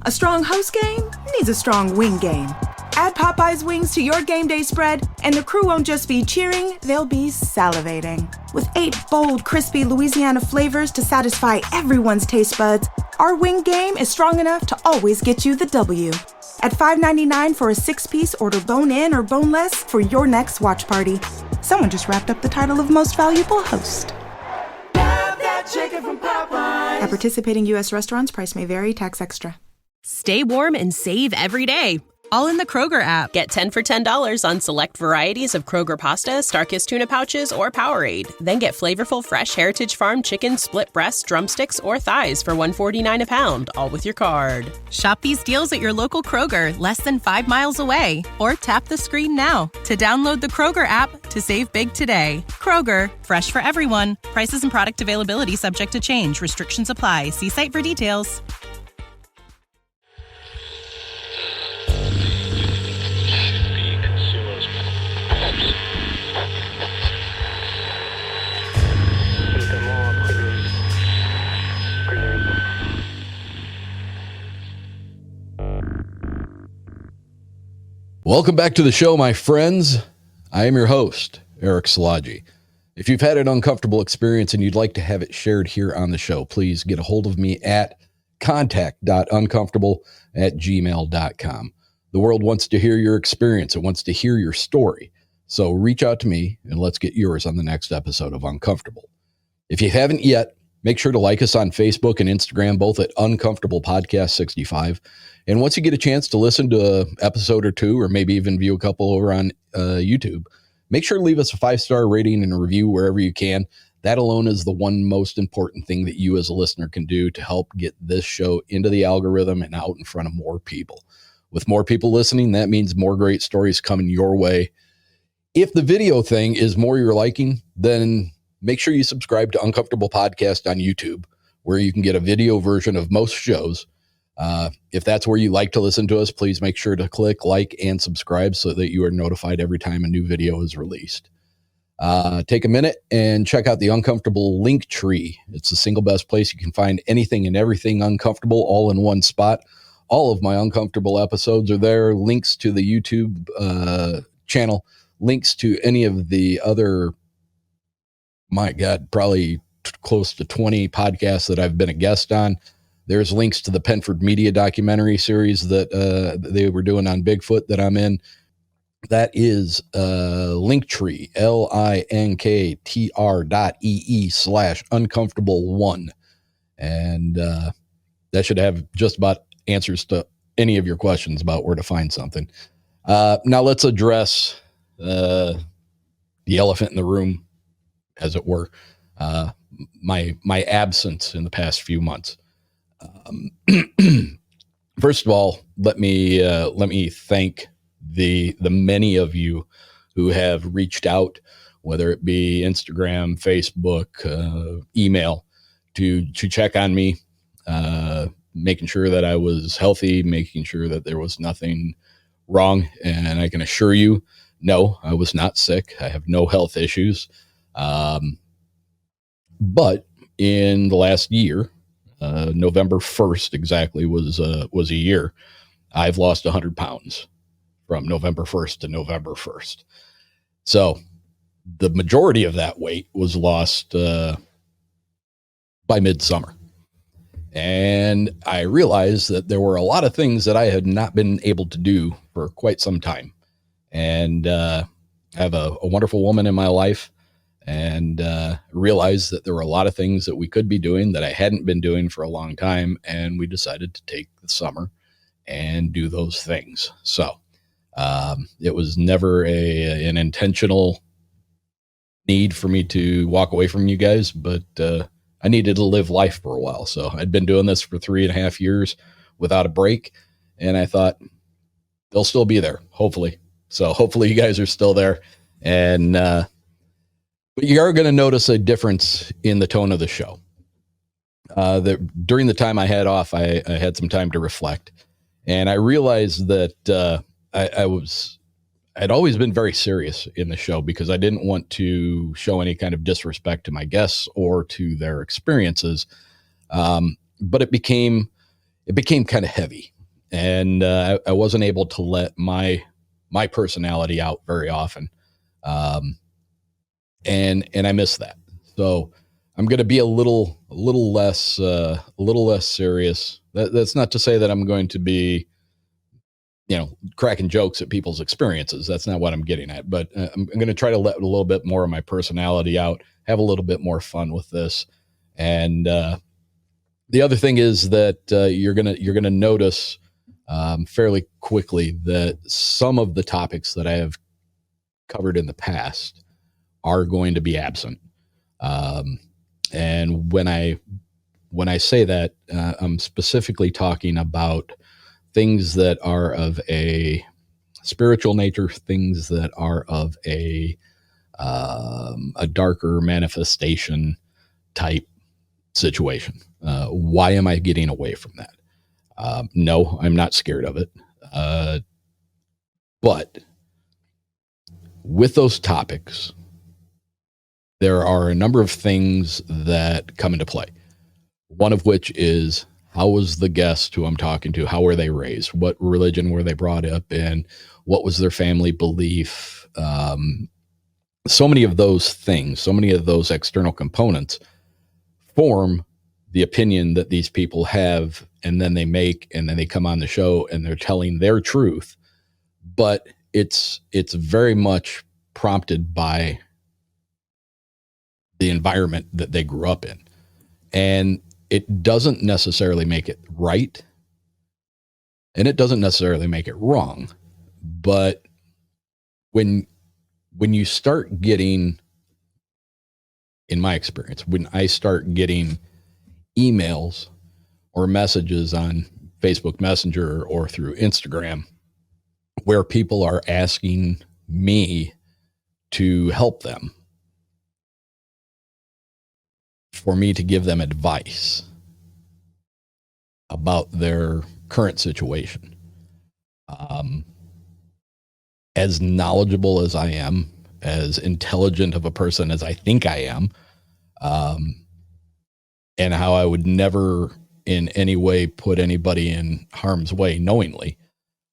A strong host game needs a strong wing game. Add Popeye's wings to your game day spread, and the crew won't just be cheering, they'll be salivating. With 8 bold, crispy Louisiana flavors to satisfy everyone's taste buds, our wing game is strong enough to always get you the W. At $5.99 for a 6-piece, order bone-in or boneless for your next watch party. Someone just wrapped up the title of Most Valuable Host. Love that chicken from Popeyes. At participating U.S. restaurants, price may vary, tax extra. Stay warm and save every day, all in the Kroger app. Get 10 for $10 on select varieties of Kroger pasta, Starkist tuna pouches, or Powerade. Then get flavorful fresh Heritage Farm chicken split breast, drumsticks, or thighs for $1.49 a pound, all with your card. Shop these deals at your local Kroger, less than 5 miles away. Or tap the screen now to download the Kroger app to save big today. Kroger, fresh for everyone. Prices and product availability subject to change. Restrictions apply. See site for details. Welcome back to the show, my friends. I am your host, Eric Szilagyi. If you've had an uncomfortable experience and you'd like to have it shared here on the show, please get a hold of me at contact.uncomfortable@gmail.com. The world wants to hear your experience. It wants to hear your story. So reach out to me and let's get yours on the next episode of Uncomfortable. If you haven't yet, make sure to like us on Facebook and Instagram, both at Uncomfortable Podcast 65. And once you get a chance to listen to an episode or two, or maybe even view a couple over on YouTube, make sure to leave us a 5-star rating and a review wherever you can. That alone is the one most important thing that you as a listener can do to help get this show into the algorithm and out in front of more people. With more people listening, that means more great stories coming your way. If the video thing is more your liking, then make sure you subscribe to Uncomfortable Podcast on YouTube, where you can get a video version of most shows. If that's where you like to listen to us, please make sure to click like and subscribe so that you are notified every time a new video is released. Take a minute and check out the Uncomfortable link tree. It's the single best place you can find anything and everything uncomfortable all in one spot. All of my Uncomfortable episodes are there. Links to the YouTube channel, links to any of the other, my God, probably close to 20 podcasts that I've been a guest on. There's links to the Penford Media documentary series that they were doing on Bigfoot that I'm in. That is Linktree, linktr.ee/uncomfortable1. And that should have just about answers to any of your questions about where to find something. Now let's address the elephant in the room, as it were, my absence in the past few months. First of all, let me thank the many of you who have reached out, whether it be Instagram, Facebook, email, to check on me, making sure that I was healthy, making sure that there was nothing wrong. And I can assure you, no, I was not sick. I have no health issues. But in the last year, November 1st exactly was a year, I've lost 100 pounds from November 1st to November 1st. So the majority of that weight was lost by midsummer. And I realized that there were a lot of things that I had not been able to do for quite some time. And I have a wonderful woman in my life, and realized that there were a lot of things that we could be doing that I hadn't been doing for a long time. And we decided to take the summer and do those things. So it was never an intentional need for me to walk away from you guys, but I needed to live life for a while. So I'd been doing this for 3.5 years without a break. And I thought they'll still be there, hopefully. So hopefully you guys are still there. And, but you are going to notice a difference in the tone of the show. During the time I had off, I had some time to reflect. And I realized that I'd always been very serious in the show because I didn't want to show any kind of disrespect to my guests or to their experiences. But it became it became kind of heavy, and I wasn't able to let my personality out very often, and I miss that. So I'm going to be a little less serious. That's not to say that I'm going to be, cracking jokes at people's experiences. That's not what I'm getting at. But I'm going to try to let a little bit more of my personality out, have a little bit more fun with this. And the other thing is that you're gonna notice fairly quickly that some of the topics that I have covered in the past are going to be absent. And when I say that, I'm specifically talking about things that are of a spiritual nature, things that are of a darker manifestation type situation. Why am I getting away from that? No, I'm not scared of it. But with those topics, there are a number of things that come into play. One of which is, how was the guest who I'm talking to? How were they raised? What religion were they brought up in? What was their family belief? So many of those things, so many of those external components form the opinion that these people have, and then they come on the show and they're telling their truth. But it's very much prompted by the environment that they grew up in. And it doesn't necessarily make it right, and it doesn't necessarily make it wrong. But when you start getting, in my experience, when I start getting emails or messages on Facebook Messenger or through Instagram where people are asking me to help them, for me to give them advice about their current situation. As knowledgeable as I am, as intelligent of a person as I think I am, and how I would never in any way put anybody in harm's way knowingly,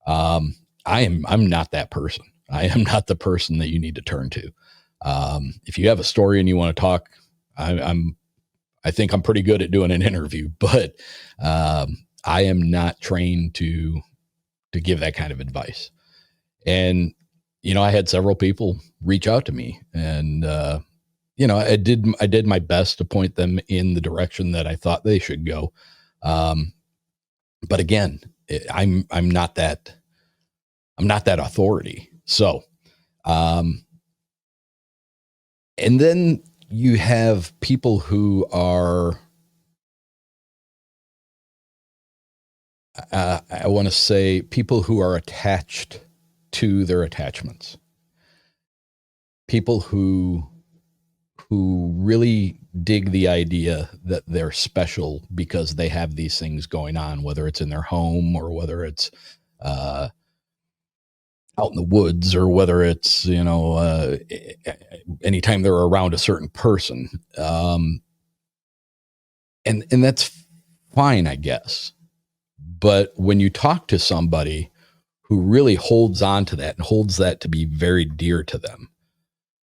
I'm not that person. I am not the person that you need to turn to. If you have a story and you want to talk, I think I'm pretty good at doing an interview, but I am not trained to give that kind of advice. And, I had several people reach out to me, and, I did my best to point them in the direction that I thought they should go. But again, I'm not that authority. So, and then you have people who are, I want to say, people who are attached to their attachments. People who really dig the idea that they're special because they have these things going on, whether it's in their home or whether it's out in the woods, or whether it's, anytime they're around a certain person. And that's fine, I guess. But when you talk to somebody who really holds on to that and holds that to be very dear to them,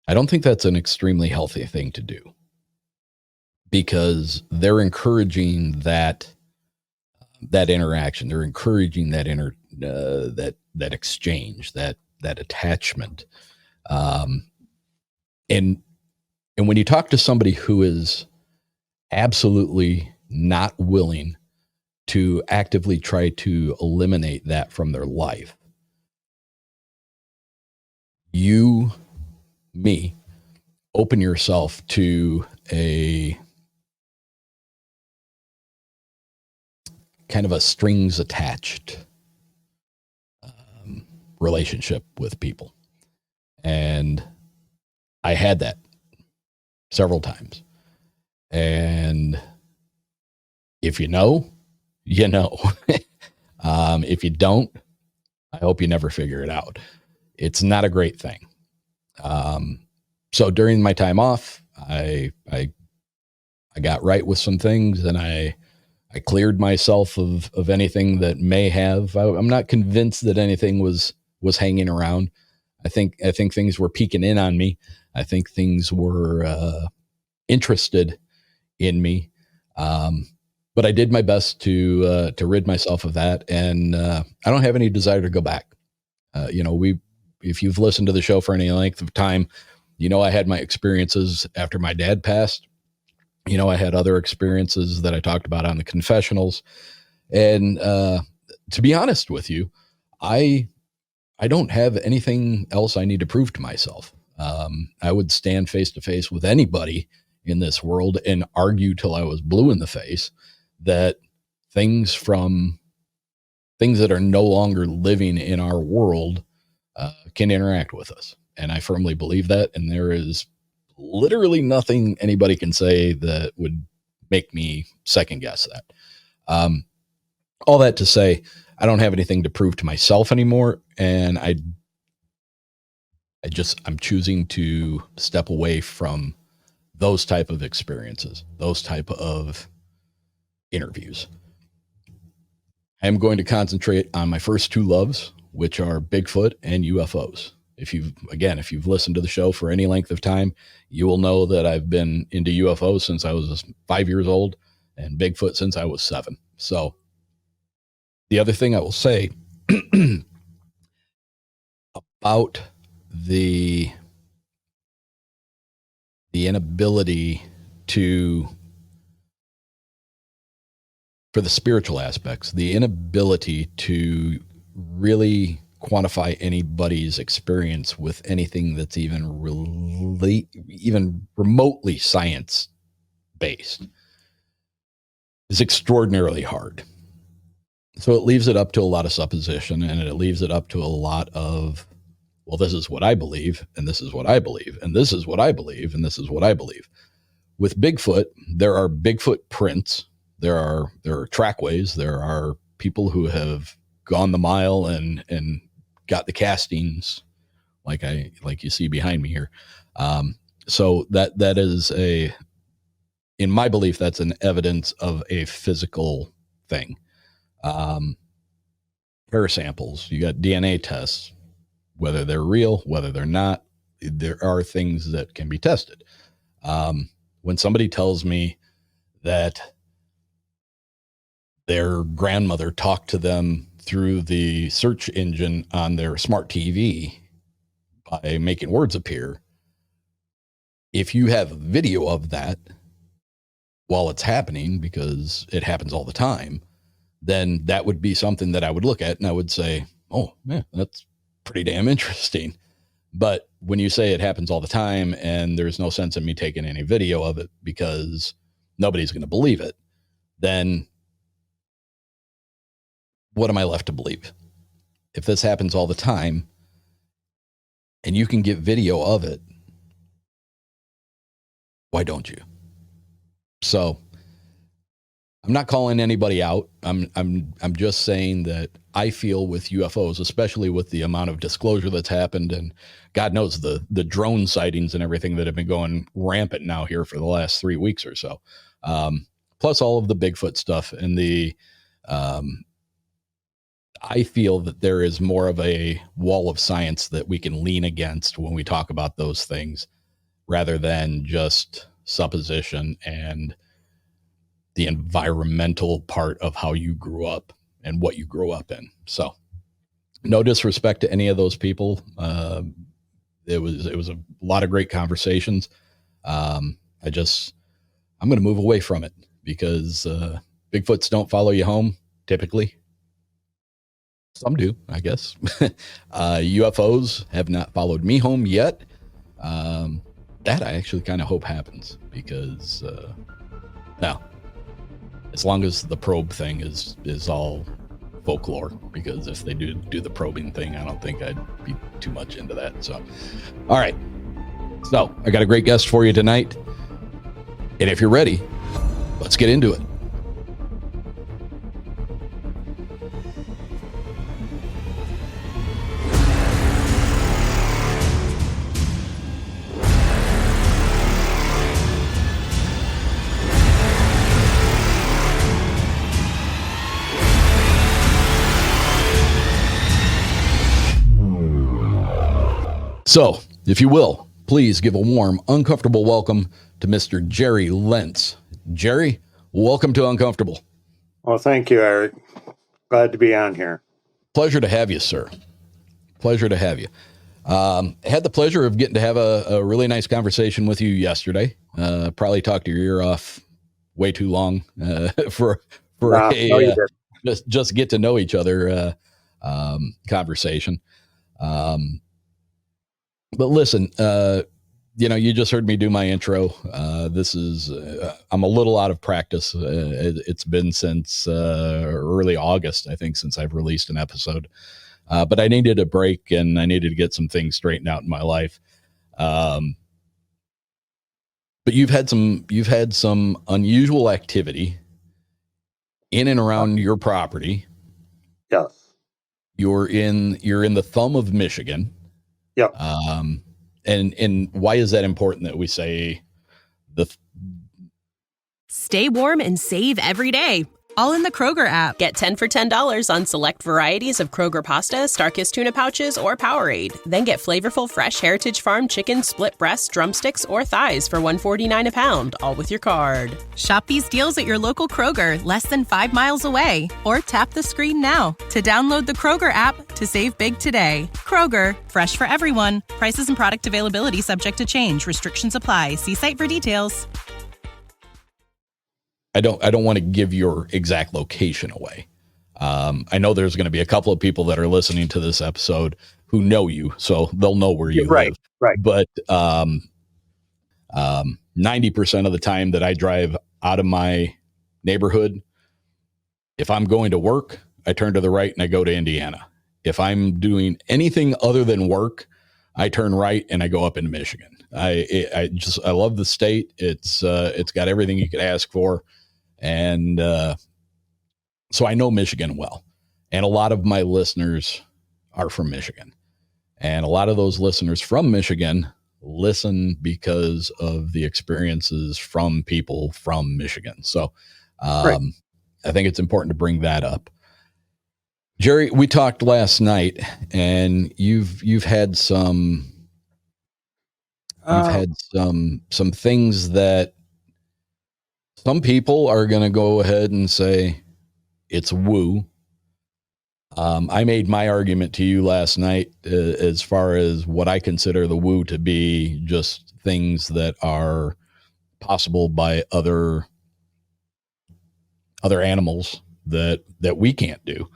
I don't think that's an extremely healthy thing to do, because they're encouraging that interaction. They're encouraging that that exchange, that attachment. And when you talk to somebody who is absolutely not willing to actively try to eliminate that from their life, me, open yourself to a kind of a strings attached relationship with people. And I had that several times. And if you know, you know. If you don't, I hope you never figure it out. It's not a great thing. So during my time off, I got right with some things, and I I cleared myself of anything that may have. I'm not convinced that anything was hanging around. I think things were peeking in on me. I think things were interested in me. But I did my best to rid myself of that, and I don't have any desire to go back. If you've listened to the show for any length of time, I had my experiences after my dad passed. I had other experiences that I talked about on the confessionals, and to be honest with you, I don't have anything else I need to prove to myself. I would stand face to face with anybody in this world and argue till I was blue in the face that things that are no longer living in our world can interact with us. And I firmly believe that. And there is literally nothing anybody can say that would make me second guess that. All that to say, I don't have anything to prove to myself anymore. And I'm choosing to step away from those type of experiences, those type of interviews. I am going to concentrate on my first two loves, which are Bigfoot and UFOs. If you've listened to the show for any length of time, you will know that I've been into UFOs since I was 5 years old and Bigfoot since I was 7. So the other thing I will say about the inability for the spiritual aspects, the inability to really quantify anybody's experience with anything that's even remotely science based is extraordinarily hard. So it leaves it up to a lot of supposition, and it leaves it up to a lot of, well, this is what I believe, and this is what I believe, and this is what I believe, and this is what I believe. With Bigfoot, there are Bigfoot prints. There are trackways. There are people who have gone the mile and got the castings like you see behind me here. So that is in my belief, that's an evidence of a physical thing. Hair samples, you got DNA tests, whether they're real, whether they're not, there are things that can be tested. When somebody tells me that their grandmother talked to them through the search engine on their smart TV by making words appear, if you have a video of that while it's happening, because it happens all the time, then that would be something that I would look at and I would say, oh man, that's pretty damn interesting. But when you say it happens all the time and there's no sense in me taking any video of it because nobody's going to believe it, then what am I left to believe? If this happens all the time and you can get video of it, why don't you? So I'm not calling anybody out. I'm just saying that I feel with UFOs, especially with the amount of disclosure that's happened, and God knows the drone sightings and everything that have been going rampant now here for the last 3 weeks or so. Plus all of the Bigfoot stuff and I feel that there is more of a wall of science that we can lean against when we talk about those things rather than just supposition and the environmental part of how you grew up and what you grew up in. So no disrespect to any of those people. It was a lot of great conversations. I'm going to move away from it because Bigfoots don't follow you home typically. Some do, I guess. UFOs have not followed me home yet. That I actually kind of hope happens because now, as long as the probe thing is all folklore, because if they do the probing thing, I don't think I'd be too much into that. So, all right. So I got a great guest for you tonight. And if you're ready, let's get into it. So, if you will, please give a warm, uncomfortable welcome to Mr. Jerry Lentz. Jerry, welcome to Uncomfortable. Well, thank you, Eric. Glad to be on here. Pleasure to have you, sir. Pleasure to have you. Had the pleasure of getting to have a really nice conversation with you yesterday. Probably talked your ear off way too long for just get to know each other conversation. But listen, you just heard me do my intro. This is I'm a little out of practice. It's been since early August, I think, since I've released an episode. But I needed a break and I needed to get some things straightened out in my life. But you've had some unusual activity in and around your property. Yes. You're in the thumb of Michigan. Yep. And why is that important that we say Stay warm and save every day. All in the Kroger app. Get 10 for $10 on select varieties of Kroger pasta, Starkist tuna pouches, or Powerade. Then get flavorful fresh Heritage Farm chicken split breasts, drumsticks, or thighs for $1.49 a pound, all with your card. Shop these deals at your local Kroger, less than 5 miles away. Or tap the screen now to download the Kroger app to save big today. Kroger, fresh for everyone. Prices and product availability subject to change. Restrictions apply. See site for details. I don't want to give your exact location away. I know there's going to be a couple of people that are listening to this episode who know you, so they'll know where you live. Right. But 90% of the time that I drive out of my neighborhood, if I'm going to work, I turn to the right and I go to Indiana. If I'm doing anything other than work, I turn right and I go up into Michigan. I love the state. It's got everything you could ask for. And so I know Michigan well. And a lot of my listeners are from Michigan. And a lot of those listeners from Michigan listen because of the experiences from people from Michigan. So I think it's important to bring that up. Jerry, we talked last night, and you've had some things that some people are going to go ahead and say it's woo. I made my argument to you last night as far as what I consider the woo to be just things that are possible by other animals that we can't do.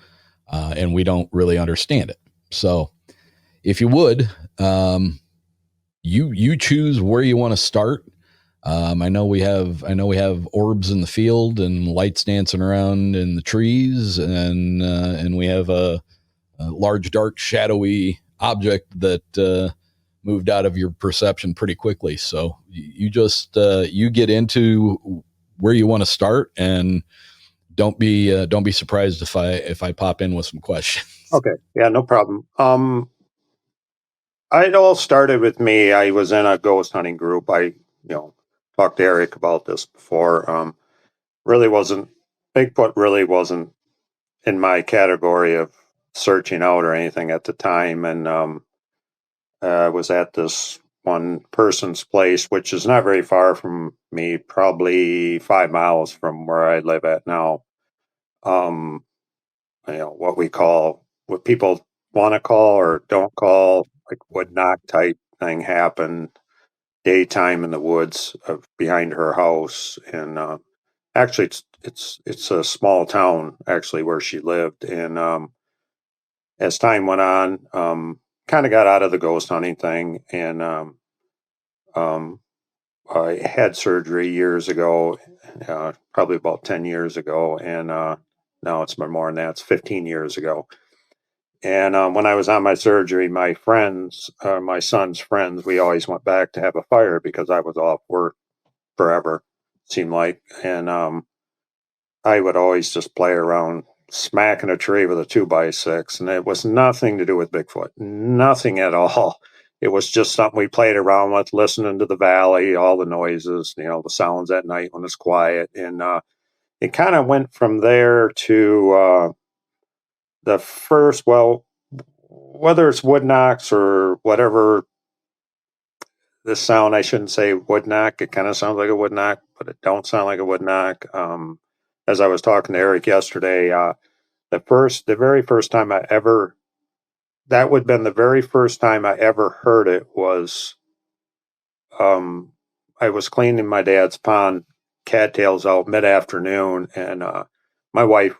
And we don't really understand it. So if you would, you choose where you want to start. I know we have orbs in the field and lights dancing around in the trees, and we have a large, dark, shadowy object that moved out of your perception pretty quickly. So you just you get into where you want to start, and don't be surprised if I pop in with some questions. Okay. Yeah, no problem. It all started with me. I was in a ghost hunting group. I talked to Eric about this before. Bigfoot really wasn't in my category of searching out or anything at the time. And I was at this one person's place, which is not very far from me, probably 5 miles from where I live at now. What people want to call or don't call, like wood knock type thing happened daytime in the woods behind her house. And actually it's a small town actually where she lived. And as time went on, kind of got out of the ghost hunting thing. And I had surgery years ago, probably about 10 years ago. And now it's been more than that. It's 15 years ago. And when I was on my surgery, my friends, my son's friends, we always went back to have a fire because I was off work forever, seemed like. And I would always just play around smacking a tree with a 2x6. And it was nothing to do with Bigfoot, nothing at all. It was just something we played around with, listening to the valley, all the noises, the sounds at night when it's quiet. And it kind of went from there to the first, whether it's wood knocks or whatever this sound, I shouldn't say wood knock. It kind of sounds like a wood knock, but it don't sound like a wood knock. As I was talking to Eric yesterday, the very first time that would have been the very first time I ever heard it was, I was cleaning my dad's pond cattails out mid-afternoon, and my wife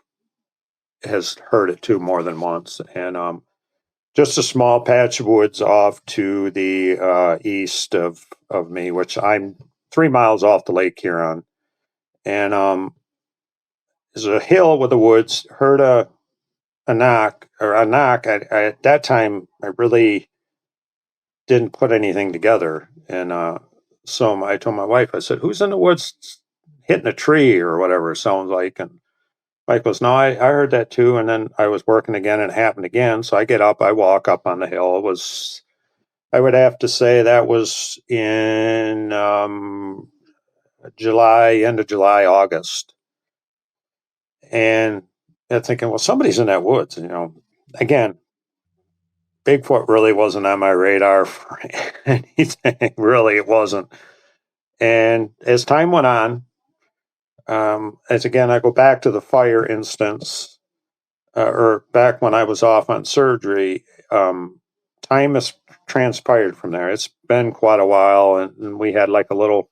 has heard it too more than once. And just a small patch of woods off to the east of me, which I'm 3 miles off the Lake Huron. And there's a hill with the woods. Heard a knock. At that time, I really didn't put anything together. And so I told my wife, I said, "Who's in the woods hitting a tree or whatever it sounds like?" And Mike goes, "No, I heard that too." And then I was working again and it happened again. So I get up, I walk up on the hill. It was, I would have to say that was in July, end of July, August. And I'm thinking, well, somebody's in that woods. Again, Bigfoot really wasn't on my radar for anything. Really, it wasn't. And as time went on, as again, I go back to the fire instance, or back when I was off on surgery, time has transpired from there. It's been quite a while, and we had like a little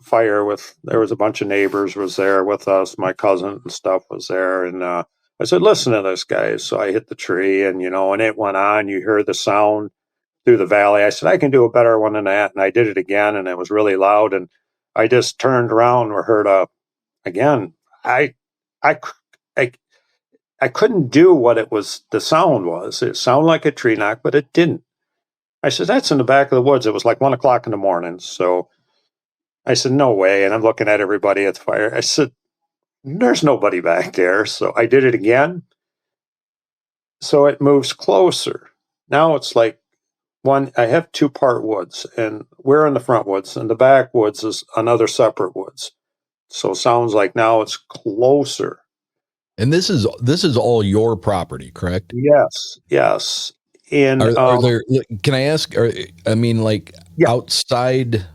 fire there was a bunch of neighbors was there with us. My cousin and stuff was there, and I said, "Listen to this, guys." So I hit the tree, and and it went on. You hear the sound through the valley. I said, "I can do a better one than that," and I did it again, and it was really loud. And I just turned around and heard again. I, I, I, I couldn't do what the sound was. It sounded like a tree knock, but it didn't. I said, "That's in the back of the woods." It was like 1 o'clock in the morning. So I said, "No way." And I'm looking at everybody at the fire. I said, "There's nobody back there." So I did it again. So it moves closer. Now it's like I have 2-part woods, and we're in the front woods, and the back woods is another separate woods. So it sounds like now it's closer. And this is all your property, correct? Yes. And are there? Can I ask? Yeah. Outside.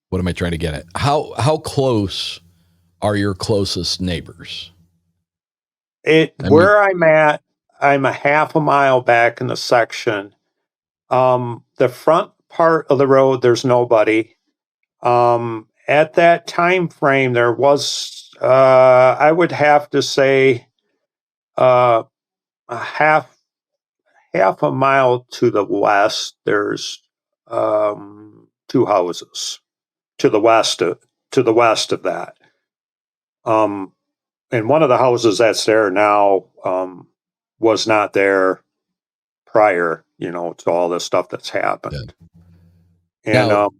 What am I trying to get at? How close are your closest neighbors? Where I'm at, I'm a half a mile back in the section. The front part of the road, there's nobody. At that time frame, there was, I would have to say, a half a mile to the west. There's 2 houses to the west of that. And one of the houses that's there now was not there prior, to all this stuff that's happened. Yeah. And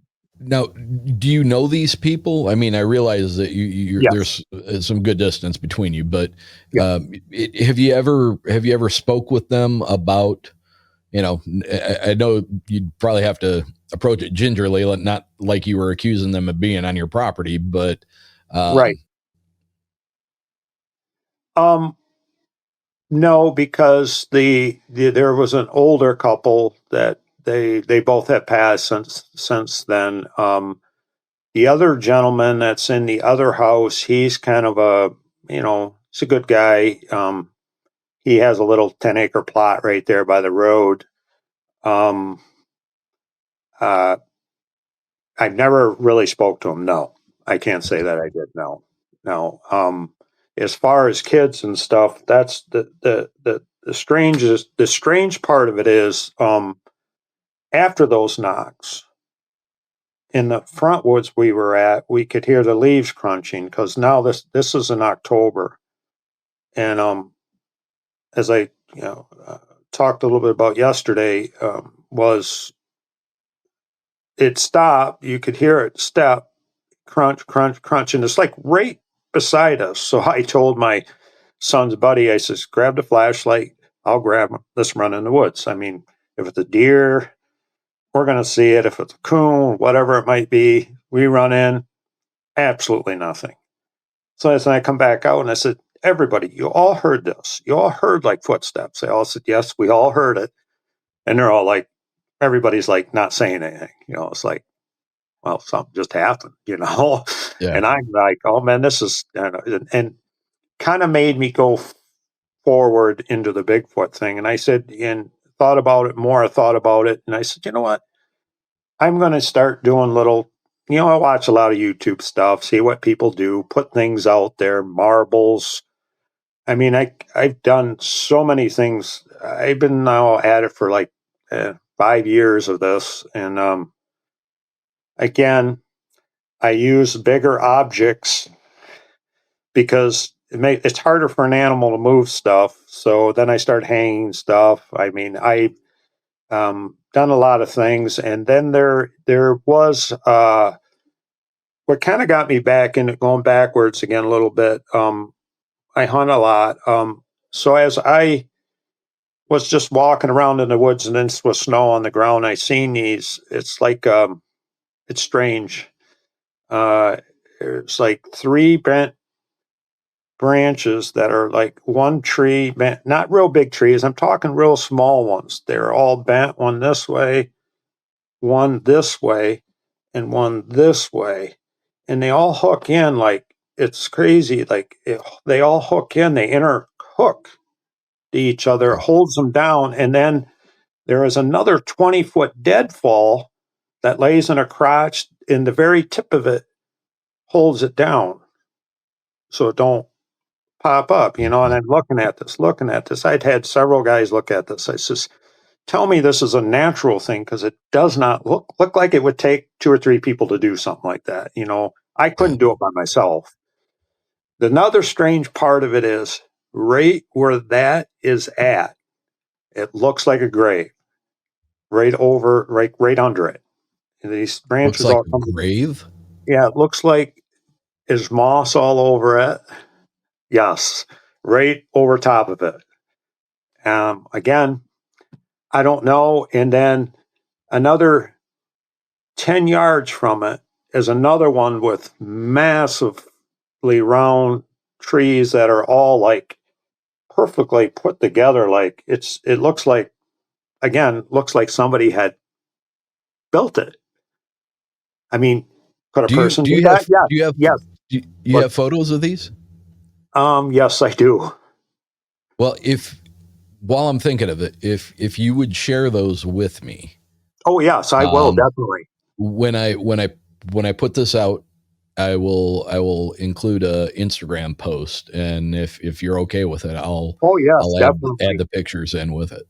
now, do you know these people? I mean, I realize that Yes. there's some good distance between you, but have you ever spoke with them about? I know you'd probably have to approach it gingerly, not like you were accusing them of being on your property, but right. No, because there was an older couple that they both have passed since then. The other gentleman that's in the other house, he's kind of he's a good guy. He has a little 10-acre plot right there by the road. I've never really spoke to him. No, I can't say that I did. No. As far as kids and stuff, that's the strange part of it is, after those knocks in the front woods we were at, we could hear the leaves crunching, because now this is in October, and as I talked a little bit about yesterday, was it stopped. You could hear it step, crunch, crunch, crunch, and it's like right beside us. So I told my son's buddy, I says, "Grab the flashlight. I'll grab him. Let's run in the woods." I mean, if it's a deer, we're going to see it. If it's a coon, whatever it might be, we run in. Absolutely nothing. So I come back out and I said, "Everybody, you all heard this. You all heard like footsteps." They all said, "Yes, we all heard it." And they're all like, everybody's like not saying anything. It's like, well, something just happened, Yeah. And I'm like, oh man, this is, and kind of made me go forward into the Bigfoot thing. And I said, and thought about it more, I thought about it. And I said, you know what? I'm going to start doing little, I watch a lot of YouTube stuff, see what people do, put things out there, marbles. I mean, I've done so many things. I've been now at it for like 5 years of this. And again, I use bigger objects because it's harder for an animal to move stuff. So then I start hanging stuff. I mean, I done a lot of things, and then there was what kind of got me back into going backwards again a little bit. I hunt a lot, so as I was just walking around in the woods, and then with snow on the ground, I seen these. It's like it's strange. It's like three bent branches that are like one tree bent, not real big trees. I'm talking real small ones. They're all bent, one this way, one this way, and one this way. And they all hook in like it's crazy. Like they all hook in, they interhook to each other, it Okay. holds them down. And then there is another 20-foot deadfall that lays in a crotch, and the very tip of it holds it down so it don't pop up, and I'm looking at this. I'd had several guys look at this. I says, tell me this is a natural thing, because it does not look like it would take 2 or 3 people to do something like that. I couldn't do it by myself. Another strange part of it is right where that is at, it looks like a grave right under it. And these Looks branches like all a come. grave. Yeah, it looks like there's moss all over it. Yes, right over top of it. Again, I don't know. And then another 10 yards from it is another one with massively round trees that are all like perfectly put together. Like it looks like, again, looks like somebody had built it. I mean, could a Do you person do do you that? have Yeah. do you have Yes. do you But, have photos of these? yes, I do. Well, if while I'm thinking of it, if you would share those with me, Oh, yes, I will. Definitely. when I put this out, I will include a Instagram post, and if you're okay with it, Oh, yes, I'll add definitely. the pictures in with it.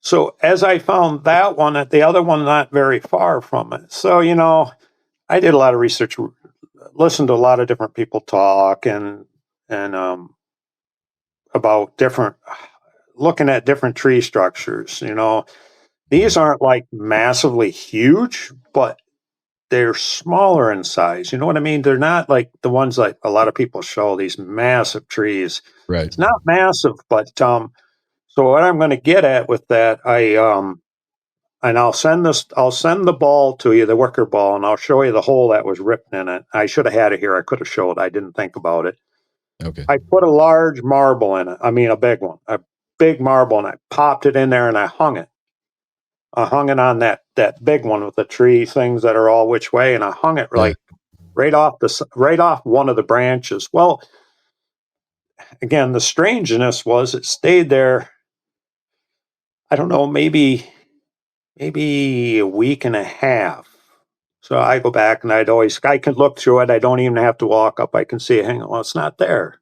So as I found that one, at the other one not very far from it. So, I did a lot of research, listened to a lot of different people talk, and about different, looking at different tree structures. These aren't like massively huge, but they're smaller in size. You know what I mean? They're not like the ones like a lot of people show, these massive trees. Right. It's not massive, but so what I'm going to get at with that, and I'll send the ball to you, the wicker ball, and I'll show you the hole that was ripped in it. I should have had it here. I could have showed it. I didn't think about it. Okay. I put a large marble in it. I mean, a big one, a big marble, and I popped it in there and I hung it. I hung it on that big one with the tree things that are all which way, and I hung it Yeah. like right off one of the branches. Well, again, the strangeness was it stayed there. I don't know, maybe a week and a half. So I go back and I can look through it. I don't even have to walk up. I can see it. Hang on, well, it's not there.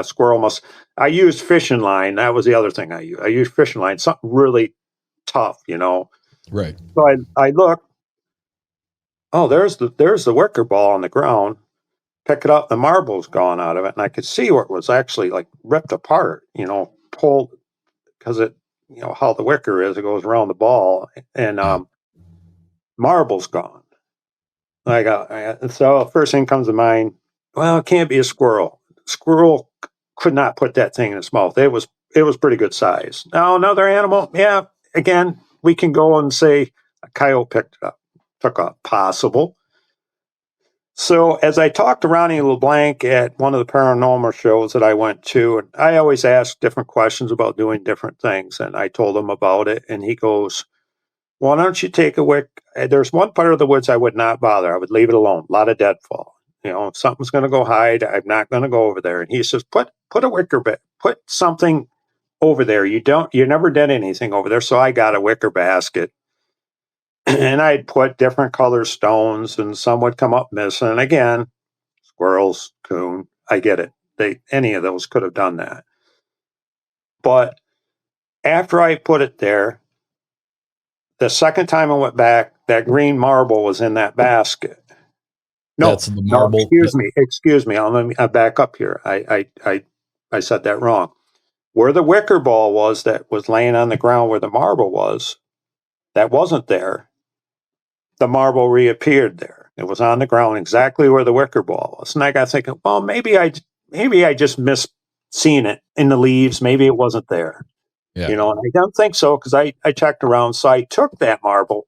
Squirrel must. I used fishing line. That was the other thing I used. I used fishing line, something really tough. Right. So I look. Oh, there's the wicker ball on the ground. Pick it up. The marble's gone out of it, and I could see where it was actually like ripped apart. Pulled because it. How the wicker is. It goes around the ball, and Yeah. marble's gone. So first thing comes to mind. Well, it can't be a squirrel. Squirrel could not put that thing in its mouth. It was pretty good size. Now another animal, yeah. Again, we can go and say a coyote picked it up, took off. Possible. So as I talked to Ronnie LeBlanc at one of the paranormal shows that I went to, and I always ask different questions about doing different things, and I told him about it, and he goes, why don't you take a wick? There's one part of the woods I would not bother. I would leave it alone. A lot of deadfall. If something's going to go hide, I'm not going to go over there. And he says, put a wicker put something over there. You never did anything over there. So I got a wicker basket and I'd put different color stones and some would come up missing. And again, squirrels, coon, I get it. Any of those could have done that. But after I put it there, the second time I went back, that green marble was in that basket. No, That's the marble. Excuse me. Let me back up here. I said that wrong. Where the wicker ball was that was laying on the ground where the marble was, that wasn't there. The marble reappeared there. It was on the ground exactly where the wicker ball was. And I got thinking, well, maybe I just missed seeing it in the leaves. Maybe it wasn't there. Yeah. And I don't think so because I checked around. So I took that marble,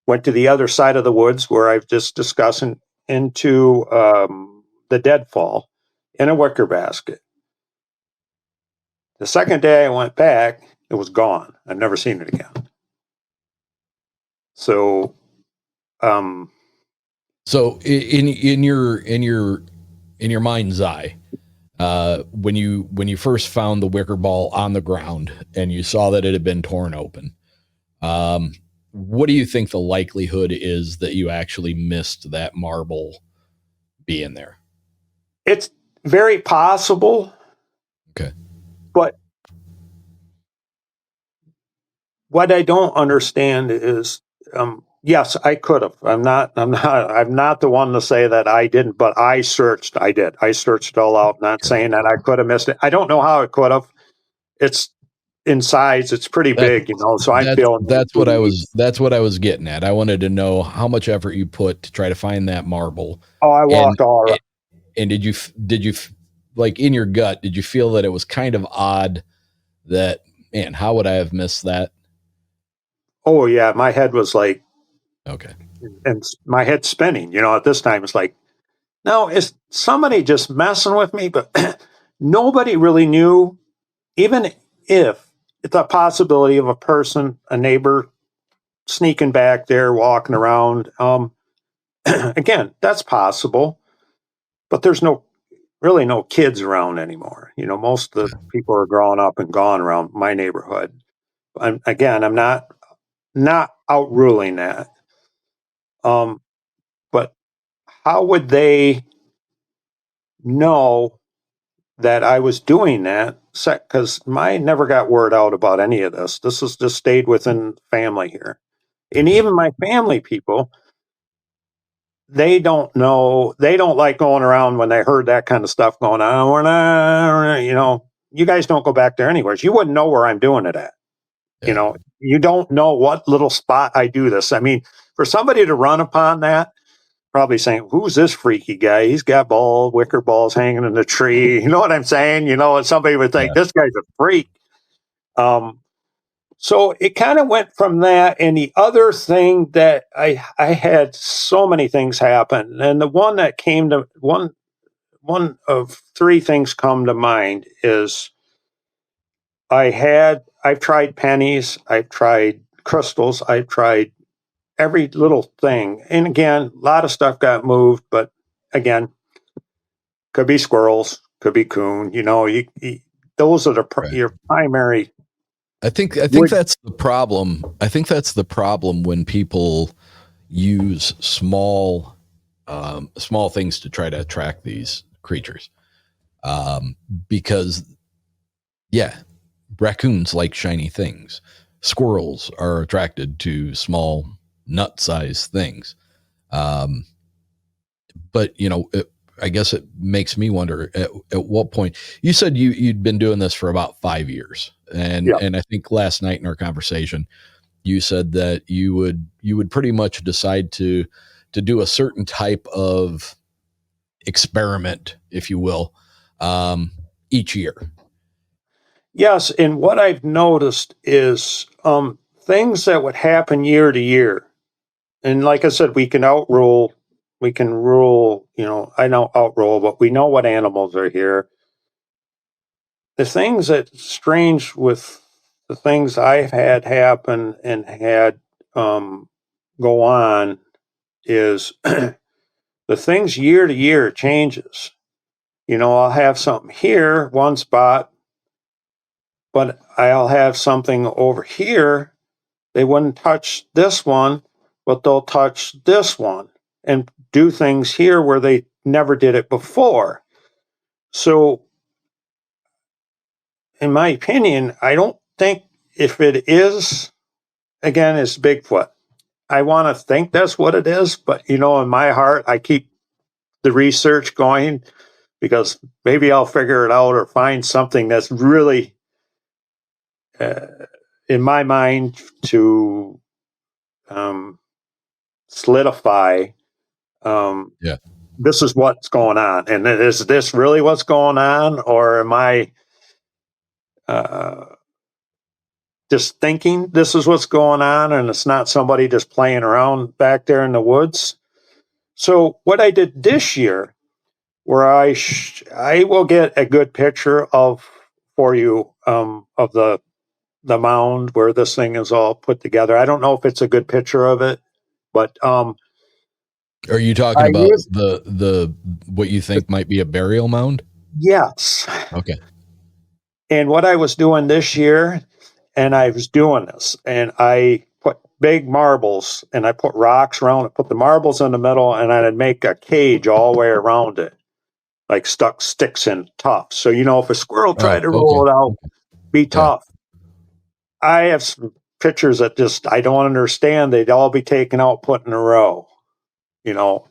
went to the other side of the woods where I've just discussed into the deadfall in a wicker basket. The second day I went back, it was gone. I've never seen it again. So, so in your mind's eye, when you first found the wicker ball on the ground and you saw that it had been torn open, what do you think the likelihood is that you actually missed that marble being there? It's very possible. Okay. But what I don't understand is, yes, I could have. I'm not the one to say that I didn't, but I searched. I did. I searched it all out, not saying that I could have missed it. I don't know how it could have. It's in size. It's pretty big, so I'm feeling that's what I was getting at. I wanted to know how much effort you put to try to find that marble. Oh, I walked all around. And did you like in your gut, did you feel that it was kind of odd that, man, how would I have missed that? Oh yeah, my head was like, okay, and my head spinning. At this time, it's like, no, is somebody just messing with me? But nobody really knew, even if it's a possibility of a person, a neighbor, sneaking back there, walking around. Again, that's possible, but there's really no kids around anymore. Most of the people are growing up and gone around my neighborhood. I'm not outruling that. But how would they know that I was doing that? Because I never got word out about any of this. This has just stayed within family here. And even my family people, they don't know. They don't like going around when they heard that kind of stuff going on. We're not, you guys don't go back there anyways. You wouldn't know where I'm doing it at. yeah. You don't know what little spot I do this. I mean, for somebody to run upon that, probably saying, who's this freaky guy? He's got wicker balls hanging in the tree. You know what I'm saying? And somebody would think this guy's a freak. So it kind of went from that. And the other thing that I had so many things happen. And the one that came to one of three things come to mind is I've tried pennies, I've tried crystals, I've tried every little thing. And again, a lot of stuff got moved, but again, could be squirrels, could be coon. Those are your primary. I think that's the problem. I think that's the problem when people use small things to try to attract these creatures. Because raccoons like shiny things. Squirrels are attracted to small nut-sized things. But I guess it makes me wonder at what point. You said you'd been doing this for about 5 years, and I think last night in our conversation, you said that you would pretty much decide to do a certain type of experiment, if you will, each year. Yes, and what I've noticed is things that would happen year to year, and like I said, we can rule. I don't outrule, but we know what animals are here. The things that's strange with the things I've had happen and had go on is the things year to year changes. I'll have something here, one spot, but I'll have something over here. They wouldn't touch this one, but they'll touch this one and do things here where they never did it before. So, in my opinion, I don't think if it is, again, it's Bigfoot. I want to think that's what it is, but in my heart, I keep the research going because maybe I'll figure it out or find something that's really, in my mind, to solidify this is what's going on. And is this really what's going on? Or am I just thinking this is what's going on and it's not somebody just playing around back there in the woods? So what I did this year, where I will get a good picture for you of the mound where this thing is all put together. I don't know if it's a good picture of it, but are you talking about the what you think might be a burial mound? Yes. Okay. And what I was doing this year, and I was doing this, and I put big marbles and I put rocks around it, put the marbles in the middle, and I'd make a cage all the way around it, like stuck sticks in tough. So, if a squirrel tried to roll it out, be tough. Yeah. I have some pictures that just, I don't understand. They'd all be taken out, put in a row,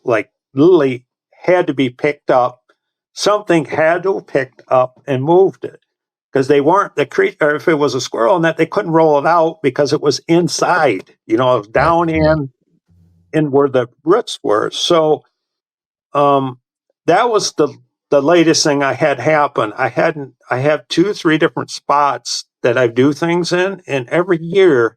like literally had to be picked up. Something had to have picked up and moved it because they weren't the creature. Or if it was a squirrel and that they couldn't roll it out because it was inside, it was down in where the roots were. So, that was the latest thing I had happen. I have 2 or 3 different spots that I do things in, and every year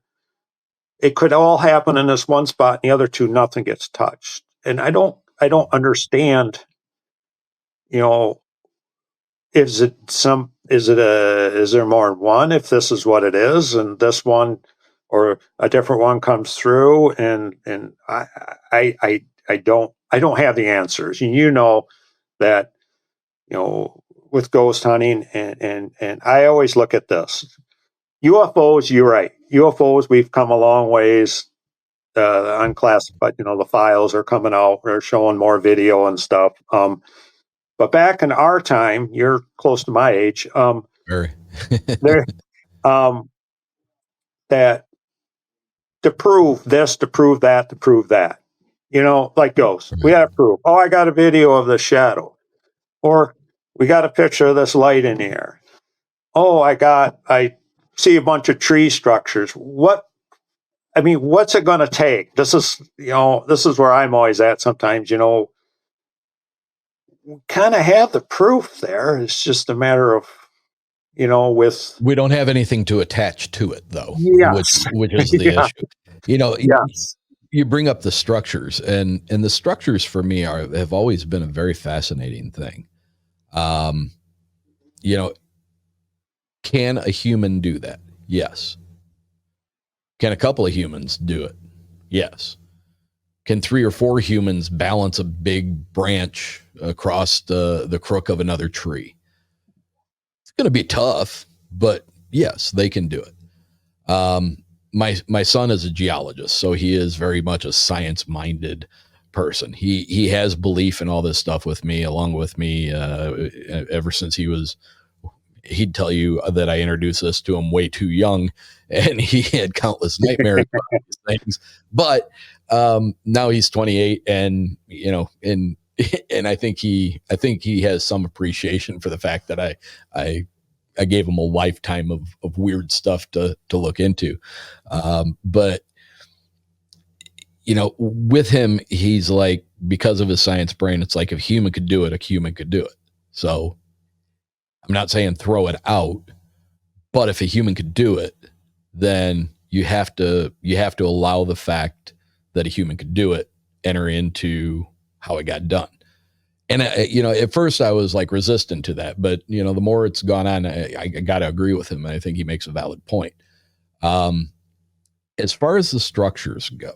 it could all happen in this one spot, and the other 2 nothing gets touched. And I don't understand. Is there more than one? If this is what it is, and this one or a different one comes through, and I don't have the answers. And that with ghost hunting, and I always look at this. UFOs, you're right. UFOs, we've come a long ways. Unclassified, the files are coming out. They're showing more video and stuff. But back in our time, you're close to my age. Very. That to prove this, to prove that, to prove that, like ghosts, we got to prove. Oh, I got a video of the shadow, or we got a picture of this light in here. Oh, I see a bunch of tree structures. What's it going to take? This is where I'm always at sometimes, we kind of have the proof there. It's just a matter of, we don't have anything to attach to it though. Yes. Which is the issue. Yes. You bring up the structures, and the structures for me have always been a very fascinating thing. Can a human do that? Yes. Can a couple of humans do it? Yes. Can 3 or 4 humans balance a big branch across the crook of another tree? It's going to be tough, but yes, they can do it. My son is a geologist, so he is very much a science-minded person. He has belief in all this stuff with me, along with me, ever since he'd tell you that I introduced this to him way too young, and he had countless nightmares about these things. But now he's 28, and and I think he has some appreciation for the fact that I gave him a lifetime of weird stuff to look into. But with him, he's like, because of his science brain, it's like if a human could do it, a human could do it. So I'm not saying throw it out, but if a human could do it, then you have to allow the fact that a human could do it enter into how it got done. And at first I was like resistant to that, but the more it's gone on, I got to agree with him. And I think he makes a valid point. As far as the structures go,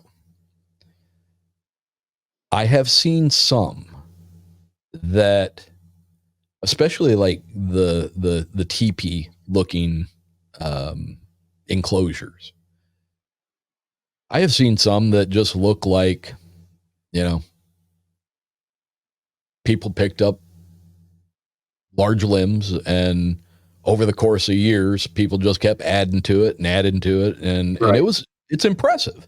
I have seen some that, especially like the teepee looking enclosures. I have seen some that just look like, people picked up large limbs, and over the course of years, people just kept adding to it, and it's impressive.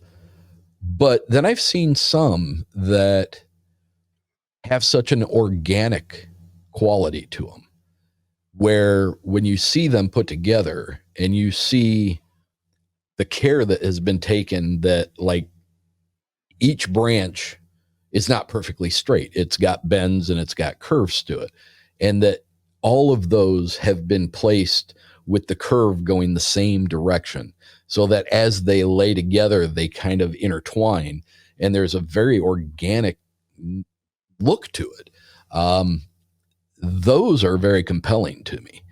But then I've seen some that have such an organic quality to them, where when you see them put together and you see the care that has been taken, that like each branch is not perfectly straight. It's got bends and it's got curves to it. And that all of those have been placed with the curve going the same direction, so that as they lay together, they kind of intertwine, and there's a very organic look to it. Those are very compelling to me.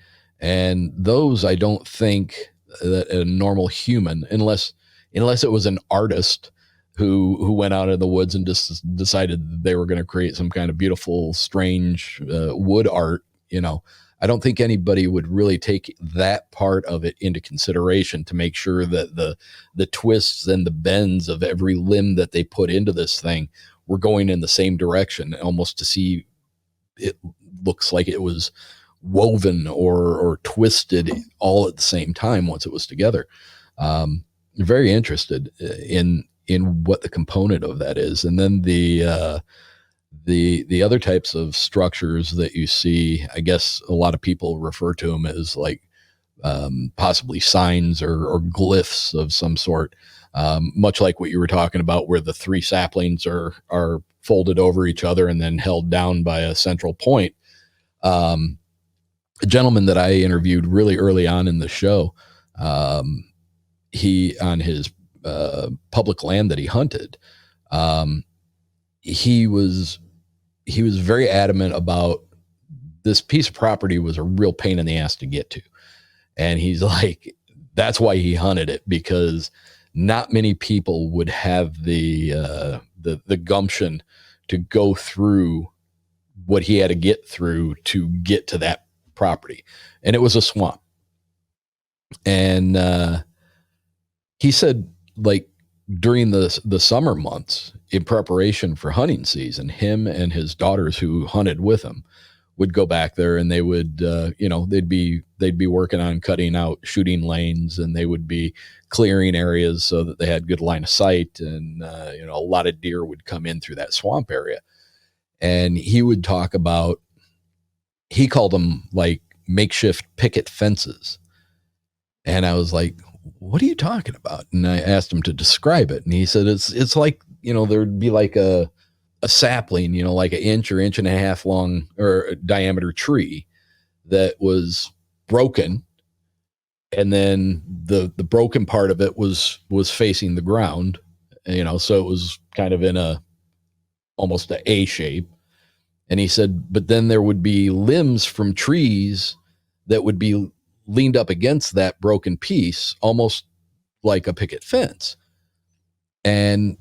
And those, I don't think that a normal human, unless it was an artist who went out in the woods and just decided they were going to create some kind of beautiful, strange wood art, I don't think anybody would really take that part of it into consideration to make sure that the twists and the bends of every limb that they put into this thing were going in the same direction, almost to see it looks like it was woven or twisted all at the same time once it was together. Very interested in what the component of that is. And then the other types of structures that you see, I guess a lot of people refer to them as like possibly signs or glyphs of some sort, much like what you were talking about, where the three saplings are folded over each other and then held down by a central point. A gentleman that I interviewed really early on in the show, he, on his public land that he hunted, he was very adamant about this piece of property was a real pain in the ass to get to. And he's like, that's why he hunted it, because not many people would have the gumption to go through what he had to get through to get to that property. And it was a swamp. And he said, like, during the summer months in preparation for hunting season, him and his daughters who hunted with him would go back there, and they would, they'd be working on cutting out shooting lanes, and they would be clearing areas so that they had good line of sight. And, a lot of deer would come in through that swamp area. And he would talk about, he called them like makeshift picket fences. And I was like, what are you talking about? And I asked him to describe it. And he said, it's like, there'd be like a sapling, like an inch or inch and a half long or diameter tree that was broken. And then the broken part of it was facing the ground, so it was kind of in almost a A shape. And he said, but then there would be limbs from trees that would be leaned up against that broken piece, almost like a picket fence. And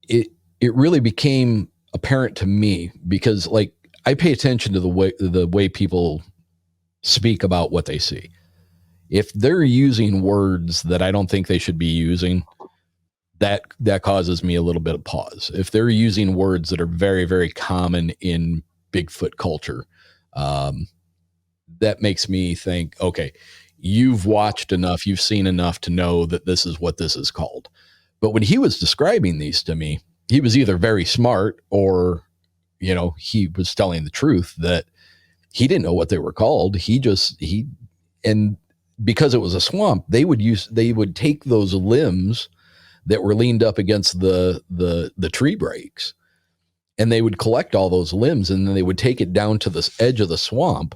it really became apparent to me, because like I pay attention to the way people speak about what they see. If they're using words that I don't think they should be using, that causes me a little bit of pause. If they're using words that are very, very common in Bigfoot culture, that makes me think, okay, you've watched enough, you've seen enough to know that this is what this is called. But when he was describing these to me, he was either very smart or, he was telling the truth that he didn't know what they were called. And because it was a swamp, they would take those limbs that were leaned up against the tree breaks, and they would collect all those limbs, and then they would take it down to the edge of the swamp,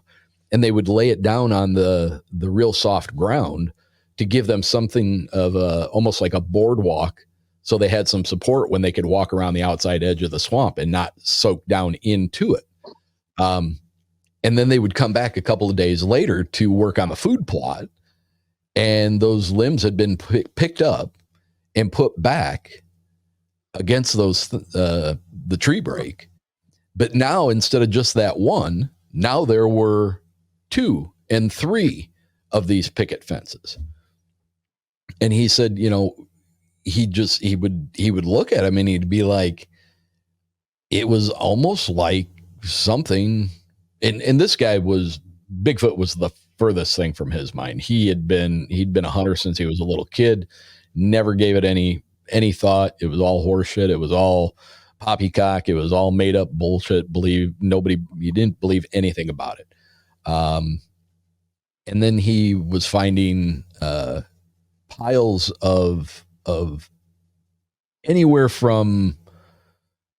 and they would lay it down on the real soft ground to give them something of almost like a boardwalk, so they had some support when they could walk around the outside edge of the swamp and not soak down into it. And then they would come back a couple of days later to work on the food plot, and those limbs had been picked up and put back against those the tree break. But now, instead of just that one, now there were 2 and 3 of these picket fences. And he said, you know, he would look at him and he'd be like, it was almost like something. And this guy Bigfoot was the furthest thing from his mind. He'd been a hunter since he was a little kid, never gave it any thought. It was all horseshit. It was all poppycock. It was all made up bullshit. He didn't believe anything about it. And then he was finding piles of anywhere from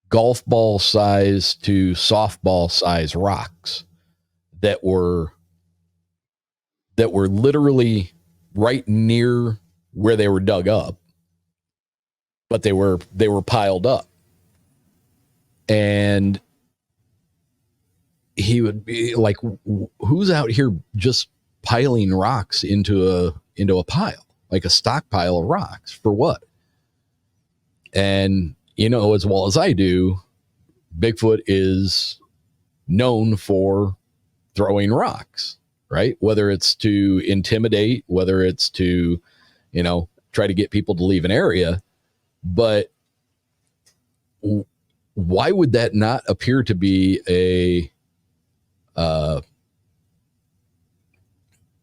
golf ball size to softball size rocks that were literally right near where they were dug up, but they were piled up. And he would be like, who's out here just piling rocks into a pile, like a stockpile of rocks for what? And, you know, as well as I do, Bigfoot is known for throwing rocks, right? Whether it's to intimidate, whether it's to, you know, try to get people to leave an area. But why would that not appear to be a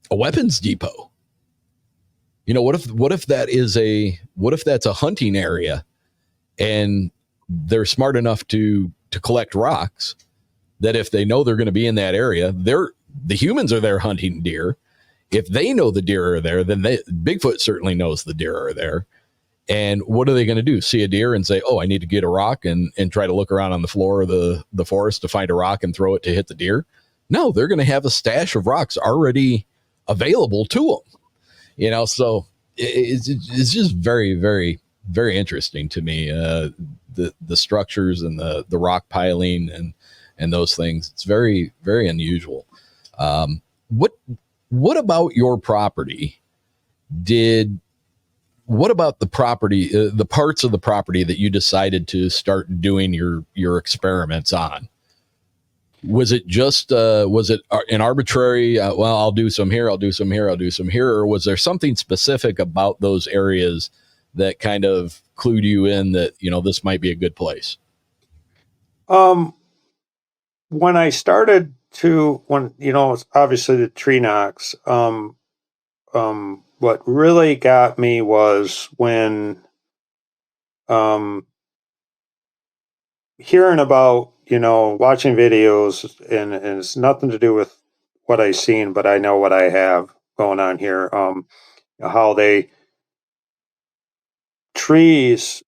weapons depot? You know, what if that's a hunting area and they're smart enough to collect rocks that if they know they're going to be in that area, the humans are there hunting deer. If they know the deer are there, then Bigfoot certainly knows the deer are there. And what are they going to do? See a deer and say, oh, I need to get a rock and try to look around on the floor of the forest to find a rock and throw it to hit the deer? No, they're going to have a stash of rocks already available to them. You know, so it's just very, very, very interesting to me, the structures and the rock piling and those things. It's very, very unusual. What about your property? What about the property, the parts of the property that you decided to start doing your experiments on? Was it just, was it an arbitrary, well, I'll do some here, I'll do some here, I'll do some here, or was there something specific about those areas that kind of clued you in that, you know, this might be a good place? When I started you know, obviously the tree knocks, what really got me was when, hearing about, you know, watching videos, and it's nothing to do with what I seen, but I know what I have going on here. How trees,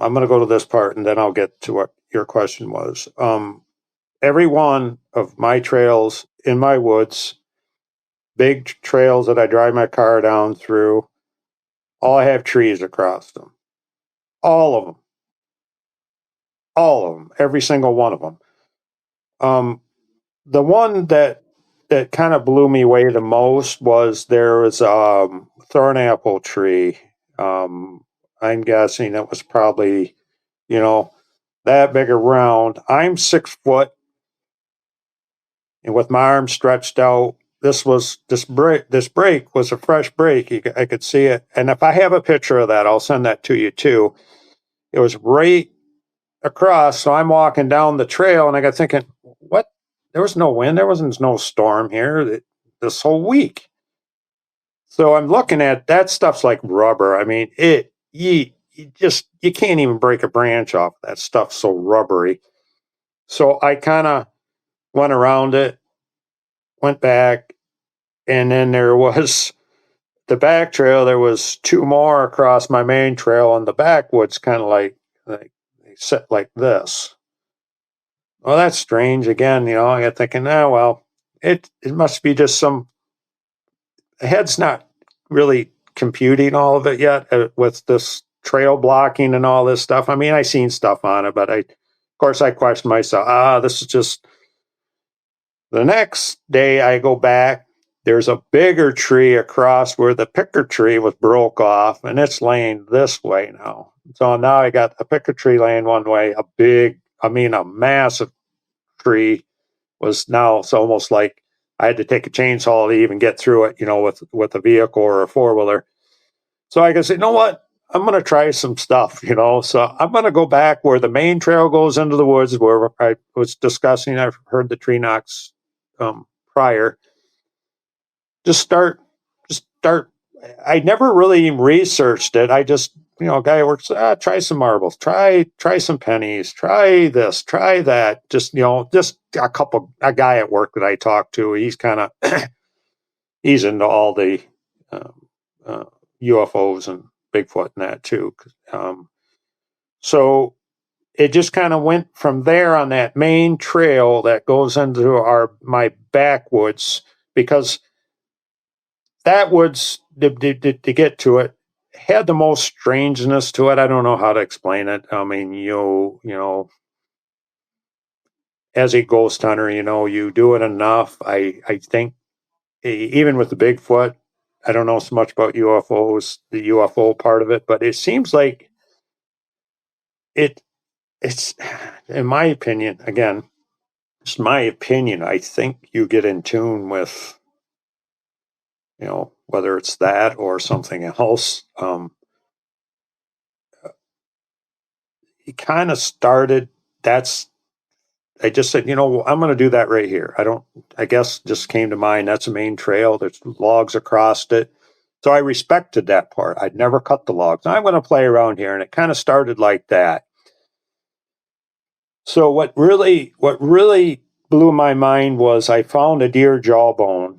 I'm going to go to this part and then I'll get to what your question was. Every one of my trails in my woods, big trails that I drive my car down through, all have trees across them. All of them. All of them. Every single one of them. The one that kind of blew me away the most was there was a thornapple tree. I'm guessing it was probably, you know, that big around. I'm 6 foot, and with my arms stretched out, this break was a fresh break. I could see it, and if I have a picture of that, I'll send that to you too. It was right across, so I'm walking down the trail, and I got thinking, what? There was no wind, there wasn't no storm here this whole week. So I'm looking at that stuff's like rubber. I mean, you can't even break a branch off. That stuff's so rubbery. So I kind of went around it, went back, and then there was the back trail. There was 2 more across my main trail, and the backwoods kind of like they sit like this. Well, that's strange. Again, you know, I got thinking, well, it must be just the head's not really computing all of it yet with this trail blocking and all this stuff. I mean, I seen stuff on it, but of course I questioned myself, this is just. The next day I go back, there's a bigger tree across where the picker tree was broke off, and it's laying this way now. So now I got a picker tree laying one way, a massive tree was now, it's almost like I had to take a chainsaw to even get through it, with a vehicle or a four-wheeler. So I said, you know what? I'm going to try some stuff, So I'm going to go back where the main trail goes into the woods, where I was discussing. I've heard the tree knocks prior. Just start. I never really researched it. I just, guy works. Try some marbles. Try some pennies. Try this. Try that. Just a guy at work that I talked to. He's kind of he's into all the UFOs and Bigfoot and that too. So it just kind of went from there on that main trail that goes into my backwoods, because that woods, to get to it, had the most strangeness to it. I don't know how to explain it. I mean, as a ghost hunter, you do it enough. I think even with the Bigfoot, I don't know so much about UFOs, the UFO part of it, but it seems like it's, in my opinion, again, it's my opinion, I think you get in tune with, whether it's that or something else. It kind of started, I just said, I'm going to do that right here. I guess just came to mind, that's a main trail. There's logs across it. So I respected that part. I'd never cut the logs. I'm going to play around here. And it kind of started like that. So what really blew my mind was I found a deer jawbone.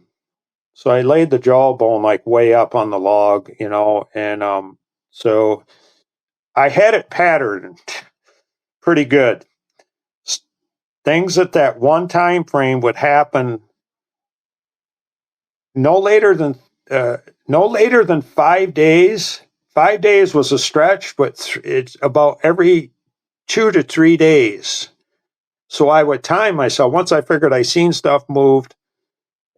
So I laid the jawbone like way up on the log, and so I had it patterned pretty good. Things at that one time frame would happen no later than 5 days. 5 days was a stretch, but it's about every 2 to 3 days. So I would time myself. Once I figured I seen stuff moved,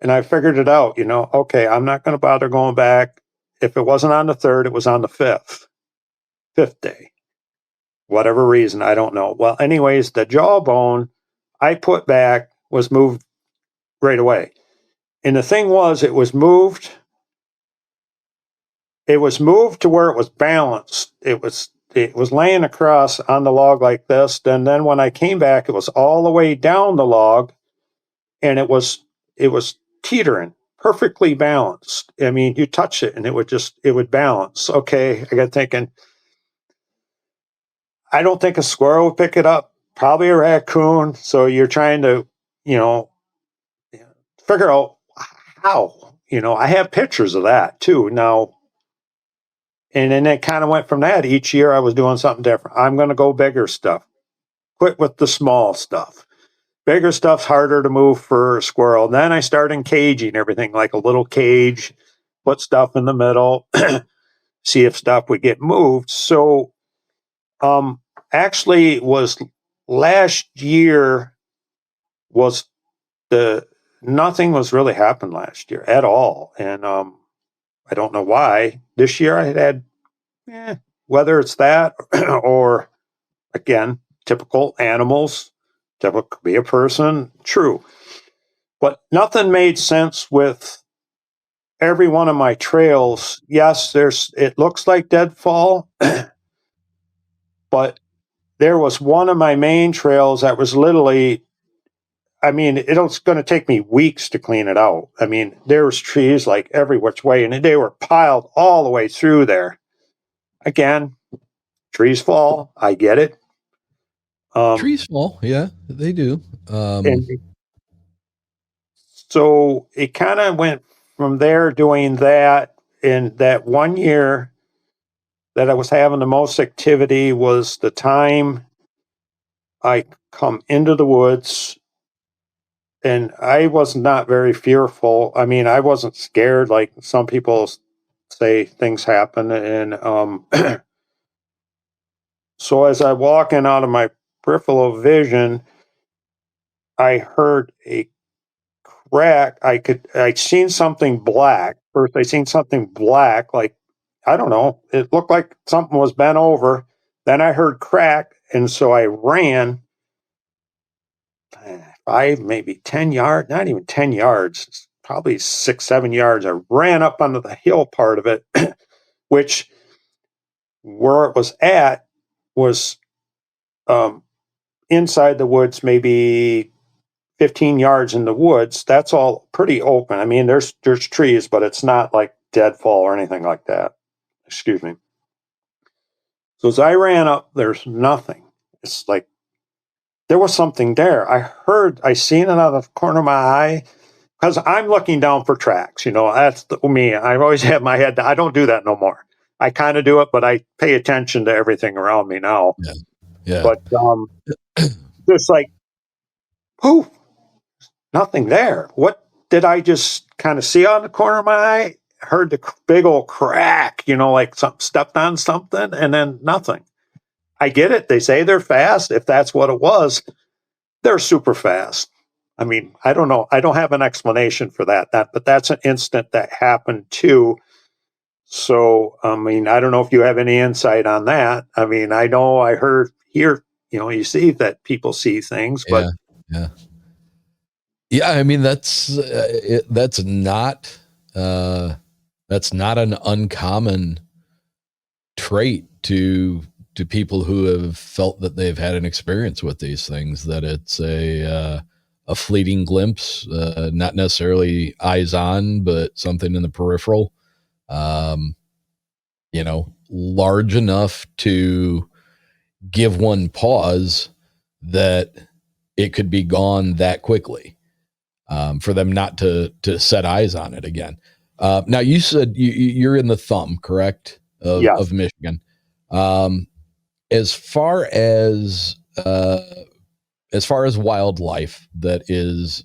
and I figured it out, okay, I'm not going to bother going back. If it wasn't on the 3rd, it was on the 5th day. Whatever reason, I don't know. Well, anyways, the jawbone I put back was moved right away. And the thing was, it was moved to where it was balanced. It was laying across on the log like this. And then when I came back, it was all the way down the log, and it was teetering, perfectly balanced. I mean, you touch it and it would balance. Okay, I got thinking, I don't think a squirrel would pick it up, probably a raccoon. So you're trying to, figure out how. I have pictures of that too now. And then it kind of went from that. Each year I was doing something different. I'm going to go bigger stuff. Quit with the small stuff. Bigger stuff's harder to move for a squirrel. Then I started caging everything, like a little cage, put stuff in the middle, see if stuff would get moved. So actually was last year was nothing was really happened last year at all. And I don't know why. This year I had whether it's that or, again, typical animals, typical could be a person, true. But nothing made sense with every one of my trails. Yes, it looks like deadfall, but there was one of my main trails that was literally, I mean, it's going to take me weeks to clean it out. I mean, there was trees like every which way, and they were piled all the way through there. Again, trees fall. I get it. Trees fall. Yeah, they do. And so it kind of went from there doing that. In that 1 year that I was having the most activity was the time I come into the woods, and I was not very fearful. I mean, I wasn't scared like some people say things happen. And so as I walk in out of my peripheral vision, I heard crack. I'd seen something black. First, I seen something black, like, I don't know. It looked like something was bent over. Then I heard crack. And so I ran 5, maybe 10 yards, not even 10 yards, probably 6, 7 yards. I ran up onto the hill part of it, which where it was at was inside the woods, maybe 15 yards in the woods. That's all pretty open. I mean, there's trees, but it's not like deadfall or anything like that. Excuse me. So as I ran up, there's nothing. It's like there was something there. I seen it out of the corner of my eye because I'm looking down for tracks. That's me. I've always had my head. I don't do that no more. I kind of do it, but I pay attention to everything around me now. Yeah. Yeah. But just like, poof, nothing there. What did I just kind of see on the corner of my eye? Heard the big old crack, like something stepped on something, and then nothing. I get it. They say they're fast. If that's what it was, they're super fast. I mean, I don't know. I don't have an explanation for that. But that's an instant that happened too. So, I mean, I don't know if you have any insight on that. I mean, I know I hear, you see that people see things, but yeah. I mean, that's not an uncommon trait to people who have felt that they've had an experience with these things, that it's a fleeting glimpse, not necessarily eyes on, but something in the peripheral, large enough to give one pause that it could be gone that quickly, for them not to set eyes on it again. Now, you said you're in the thumb, correct, yes. of Michigan. As far as wildlife that is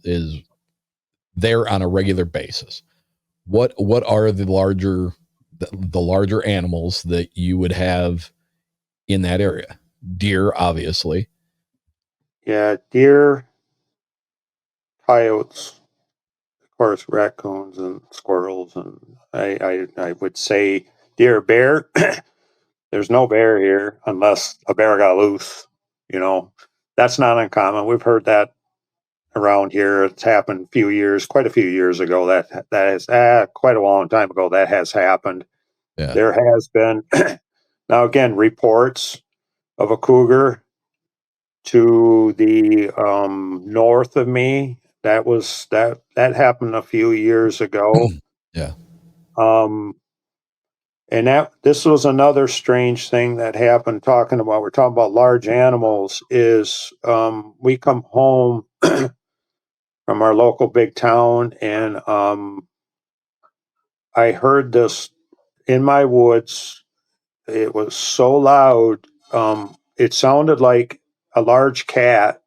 there on a regular basis, what are the larger animals that you would have in that area? Deer, obviously. Yeah, deer, coyotes, of course, raccoons and squirrels, and I would say deer, bear. There's no bear here unless a bear got loose. That's not uncommon. We've heard that around here. It's happened quite a few years ago. That is quite a long time ago. That has happened. Yeah. There has been now again reports of a cougar to the north of me. That happened a few years ago. Yeah. And this was another strange thing that happened. We're talking about large animals. Is we come home from our local big town, and I heard this in my woods. It was so loud. It sounded like a large cat.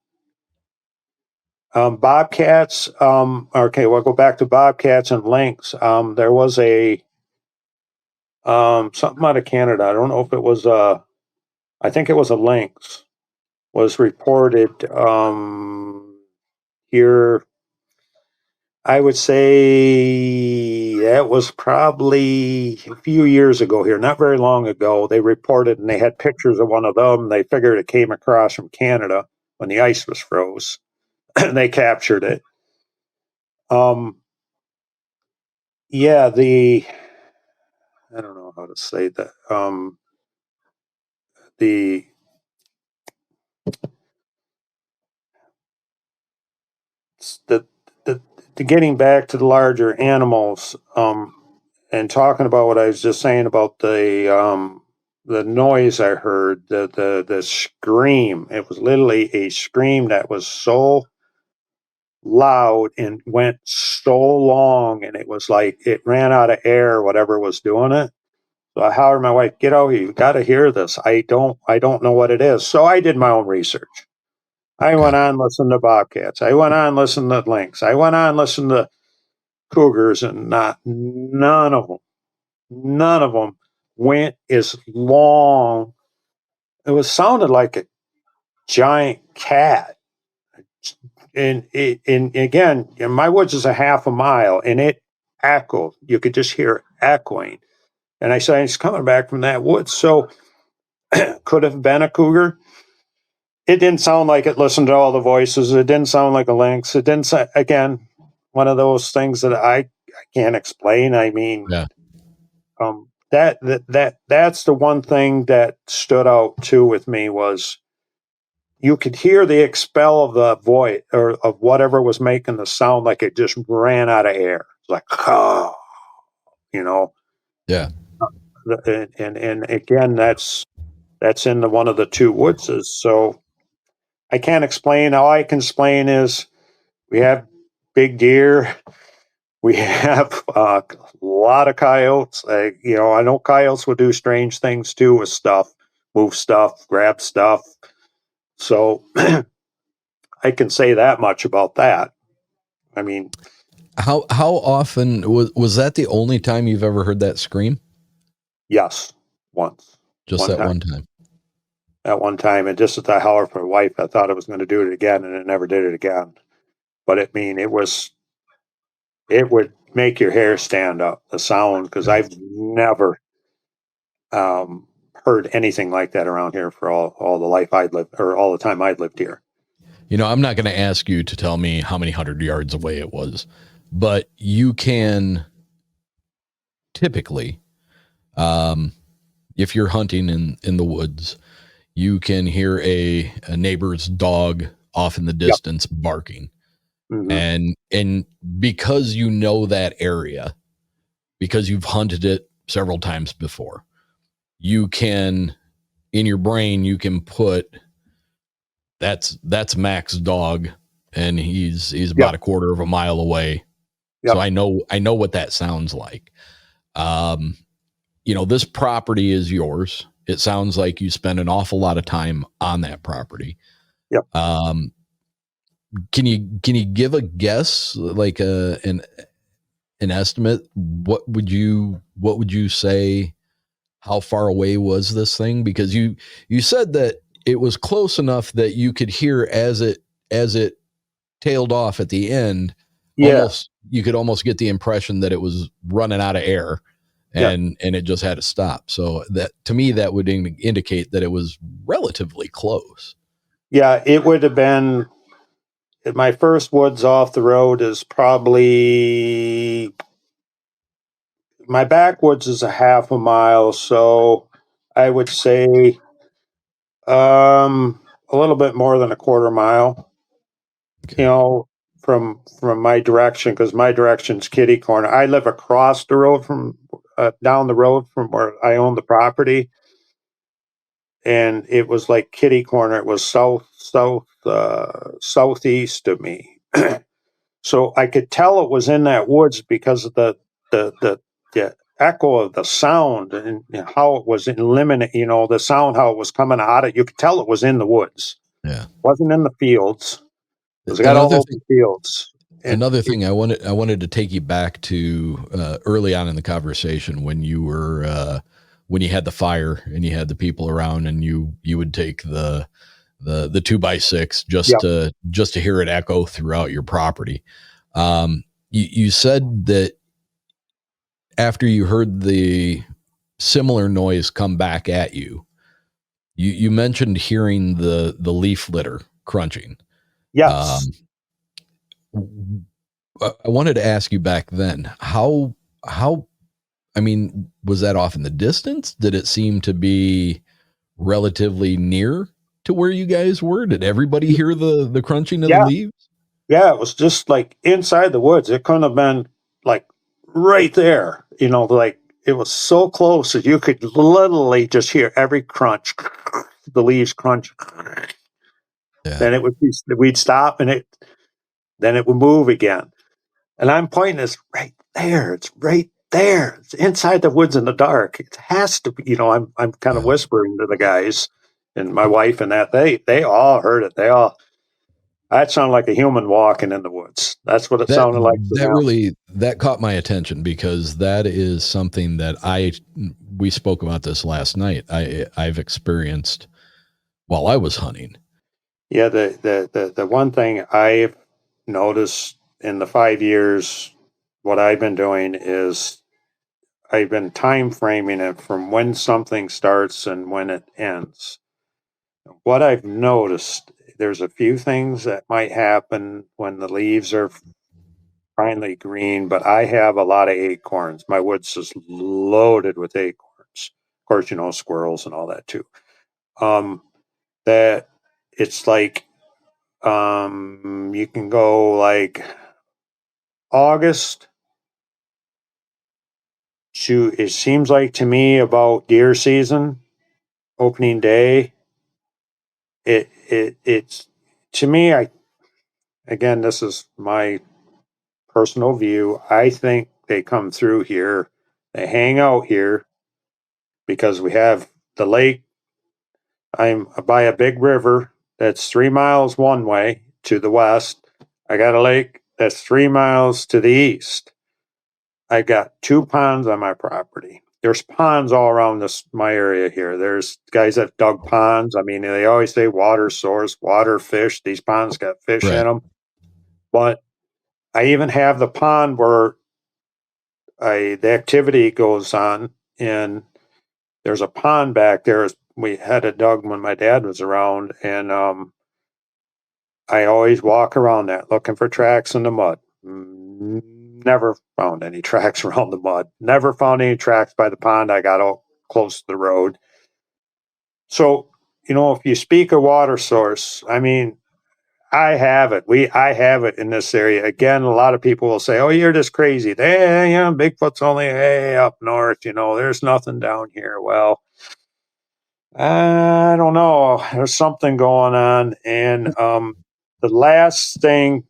Bobcats. Okay, we'll go back to bobcats and lynx. There was a something out of Canada. I don't know if it was I think it was a lynx. Was reported here. I would say that was probably a few years ago here, not very long ago. They reported, and they had pictures of one of them. They figured it came across from Canada when the ice was froze, and they captured it. Yeah, I don't know how to say that. The the the getting back to the larger animals, and talking about what I was just saying about the noise I heard, the scream. It was literally a scream that was so loud and went so long, and it was like it ran out of air, whatever was doing it. So I hollered my wife, "Get over here! You got to hear this. I don't know what it is." So I did my own research. I went on listening to bobcats. I went on listening to lynx. I went on listening to cougars, and none of them went as long. It was sounded like a giant cat, and again, my woods is a half a mile, and it echoed. You could just hear it echoing. And I said, it's coming back from that woods. So could have been a cougar. It didn't sound like it. Listened to all the voices. It didn't sound like a lynx. It didn't. Again, one of those things that I can't explain. I mean, Yeah. That's the one thing that stood out too with me was you could hear the expel of the voice or of whatever was making the sound, like it just ran out of air. It's like, oh, you know. Yeah. And again, that's in one of the two woodses. So I can't explain. All I can explain is we have big deer. We have a lot of coyotes. I know coyotes would do strange things too with stuff, move stuff, grab stuff. So I can say that much about that. I mean, how often was that the only time you've ever heard that scream? yes, once. Just that one time. At one time, and just as I hollered for my wife, I thought I was going to do it again, and it never did it again. But it would make your hair stand up, the sound, because I've never heard anything like that around here for all the life I'd lived, or all the time I'd lived here. I'm not going to ask you to tell me how many 100 yards away it was, but you can typically, if you're hunting in the woods, you can hear a neighbor's dog off in the distance barking. Mm-hmm. And because you know that area, because you've hunted it several times before, you can, in your brain, you can put that's Mac's dog, and he's about a quarter of a mile away. Yep. So I know what that sounds like. This property is yours. It sounds like you spend an awful lot of time on that property. Yep. Can you give a guess, like an estimate? What would you say? How far away was this thing? Because you said that it was close enough that you could hear as it tailed off at the end. Yeah. You could almost get the impression that it was running out of air, and it just had to stop. So that, to me, that would indicate that it was relatively close. Yeah, it would have been. My first woods off the road is probably, my backwoods is a half a mile, so I would say a little bit more than a quarter mile. Okay. From my direction, because my direction's kitty corner. I live across the road from down the road from where I own the property, and it was like kitty corner. It was southeast of me. So I could tell it was in that woods because of the echo of the sound and how it was eliminating, the sound, how it was coming out of it. You could tell it was in the woods. Yeah. It wasn't in the fields. It got all open fields. Another thing I wanted to take you back to early on in the conversation when you were when you had the fire and you had the people around, and you would take the 2x6 just to hear it echo throughout your property. You said that after you heard the similar noise come back at you, you mentioned hearing the leaf litter crunching. Yes. I wanted to ask you back then, how, was that off in the distance? Did it seem to be relatively near to where you guys were? Did everybody hear the crunching of the leaves? Yeah, it was just like inside the woods. It couldn't have been like right there, like it was so close that you could literally just hear every crunch, the leaves crunch. Yeah. Then we'd stop, and then it would move again. And I'm pointing, it's right there. It's right there. It's inside the woods in the dark. It has to be, I'm kind of whispering to the guys and my wife and that they all heard it. That sounded like a human walking in the woods. That's what it sounded like. That caught my attention, because that is something that we spoke about this last night. I've experienced while I was hunting. Yeah. The one thing noticed in the 5 years, what I've been doing is I've been time framing it from when something starts and when it ends. What I've noticed, there's a few things that might happen when the leaves are finally green, but I have a lot of acorns. My woods is loaded with acorns. Of course, squirrels and all that too. That it's like you can go like August to, it seems like to me, about deer season, opening day. It's to me, again, this is my personal view. I think they come through here, they hang out here because we have the lake. I'm by a big river that's 3 miles one way to the west. I got a lake that's 3 miles to the east. I got 2 ponds on my property. There's ponds all around my area here. There's guys that dug ponds. I mean, they always say water source, water, fish. These ponds got fish in them. But I even have the pond where the activity goes on, and there's a pond back there. We had it dug when my dad was around, and I always walk around that looking for tracks in the mud. Never found any tracks around the mud. Never found any tracks by the pond. I got all close to the road. So, if you speak of water source, I mean, I have it. I have it in this area. Again, a lot of people will say, "Oh, you're just crazy. Bigfoot's only up north. There's nothing down here." Well, I don't know. There's something going on, and the last thing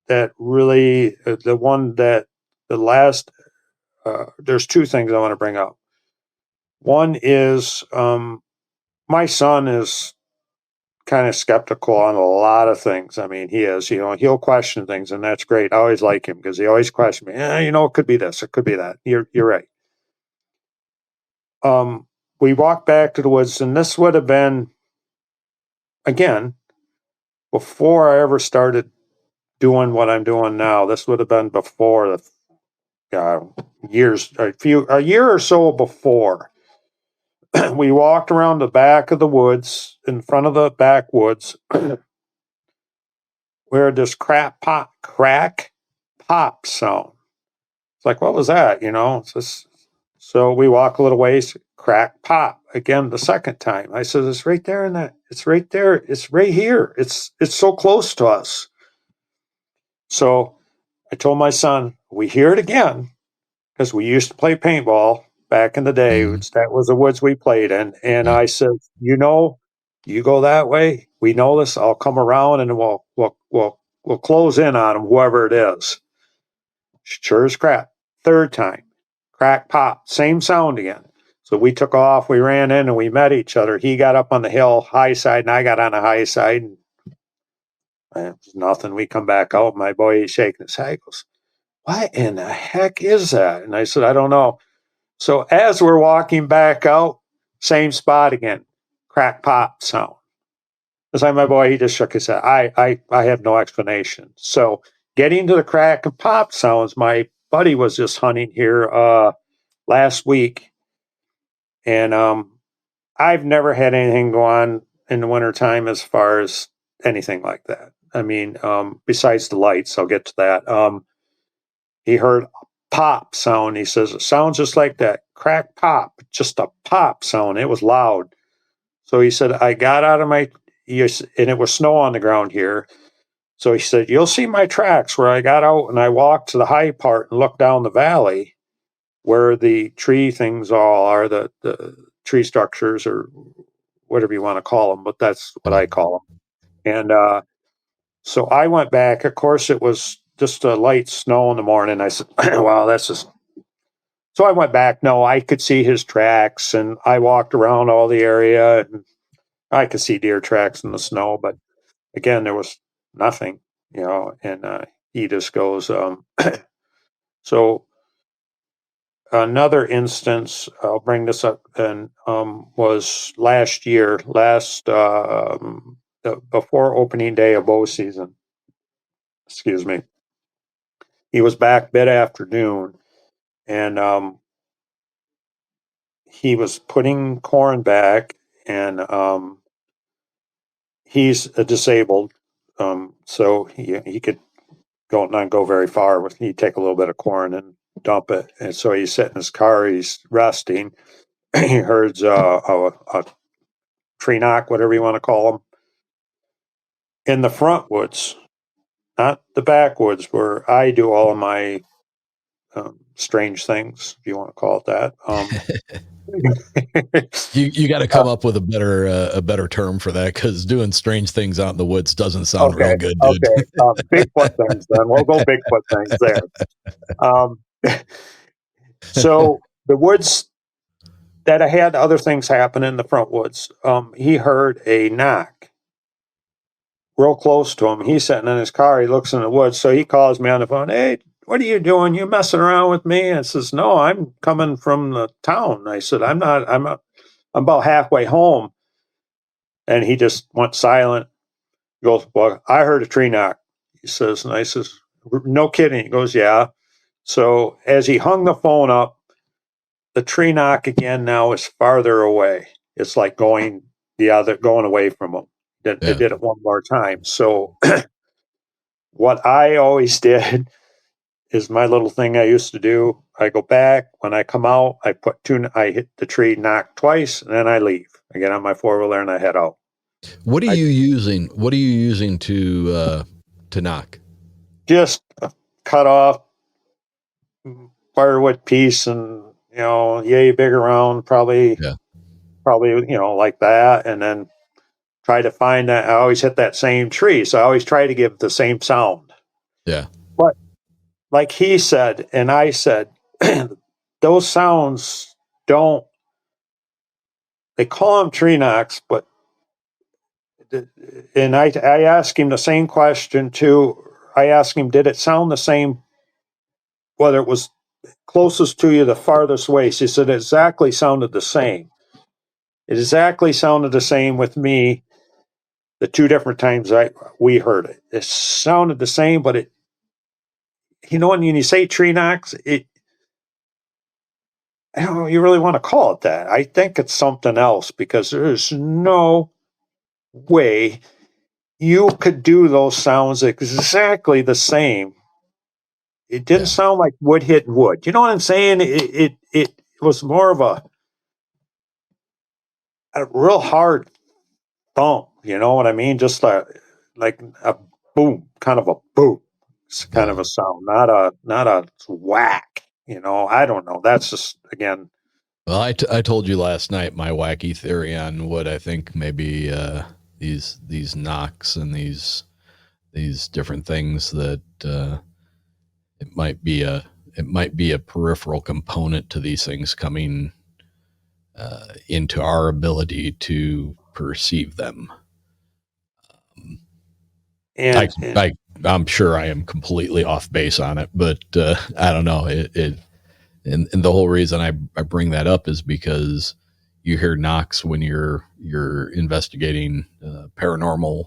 that really, there's two things I want to bring up. One is my son is kind of skeptical on a lot of things. I mean, he is, he'll question things, and that's great. I always like him because he always questions me. It could be this, it could be that. You're right. We walked back to the woods, and this would have been, again, before I ever started doing what I'm doing now. This would have been before a year or so before. We walked around the back of the woods, in front of the backwoods, where this crack pop sound. It's like, what was that? So we walk a little ways, crack pop again the second time. I said, it's right there it's right there. It's right here. It's so close to us. So I told my son, we hear it again, because we used to play paintball back in the day. That was the woods we played in. And I said, you go that way. We know this. I'll come around and we'll close in on him, whoever it is. Sure as crap. Third time, crack pop, same sound again. So we took off. We ran in and we met each other. He got up on the hill, high side, and I got on the high side. And it was nothing. We come back out. My boy, he's shaking his head. He goes, what in the heck is that? And I said, I don't know. So as we're walking back out, same spot again, crack pop sound. It's like my boy, he just shook his head. I have no explanation. So getting to the crack and pop sounds, my buddy was just hunting here last week, and I've never had anything go on in the wintertime as far as anything like that. I mean, besides the lights, I'll get to that. He heard a pop sound. He says, it sounds just like that. Crack pop, just a pop sound. It was loud. So he said, I got out of and it was snow on the ground here. So he said, you'll see my tracks where I got out and I walked to the high part and looked down the valley where the tree things all are, the tree structures or whatever you want to call them, but that's what I call them. And so I went back. Of course, it was just a light snow in the morning. I said, wow, that's just... So I went back. No, I could see his tracks, and I walked around all the area, and I could see deer tracks in the snow, but again, there was nothing, and he just goes, so another instance, I'll bring this up, and was last year, before opening day of bow season. excuse me, he was back mid-afternoon, and he was putting corn back, and he's disabled, so he could not go very far. He'd take a little bit of corn and dump it, and so he's sitting in his car. He's resting. He heard a tree knock, whatever you want to call them, in the front woods, not the backwoods where I do all of my strange things, if you want to call it that. You got to come up with a better term for that, because doing strange things out in the woods doesn't sound real good, dude. Okay, Bigfoot things. Then we'll go Bigfoot things there. So the woods that I had other things happen in the front woods. He heard a knock real close to him. He's sitting in his car. He looks in the woods. So he calls me on the phone. Hey, what are you doing? You messing around with me? And I says, no, I'm coming from the town. I said, I'm about halfway home. And he just went silent. He goes, well, I heard a tree knock. He says, and I says, no kidding. He goes, yeah. So as he hung the phone up, the tree knock again now is farther away. It's like going away from him. It did it one more time. So what I always did is my little thing I used to do. I go back. When I come out, I hit the tree, knock twice, and then I leave. I get on my four-wheeler and I head out. What are you using? What are you using to knock? Just a cut off firewood piece, and yay big around, probably like that, and then try to find that. I always hit that same tree, so I always try to give the same sound. Yeah. But like he said, and I said, those sounds don't. They call them tree knocks, but and I asked him the same question too. I asked him, did it sound the same? Whether it was closest to you, the farthest away. He said it exactly sounded the same. It exactly sounded the same with me. The two different times we heard it, it sounded the same, but it, when you say tree knocks, I don't know, you really want to call it that. I think it's something else, because there's no way you could do those sounds exactly the same. It didn't sound like wood hitting wood. You know what I'm saying? It was more of a real hard thump. You know what I mean? Just like a boom, kind of a boom. It's kind of a sound, not a whack. I don't know. That's just, again. Well, I told you last night my wacky theory on what I think maybe these knocks and these different things, that it might be a peripheral component to these things coming into our ability to perceive them. I'm sure I am completely off base on it, but I don't know. And the whole reason I bring that up is because you hear knocks when you're investigating paranormal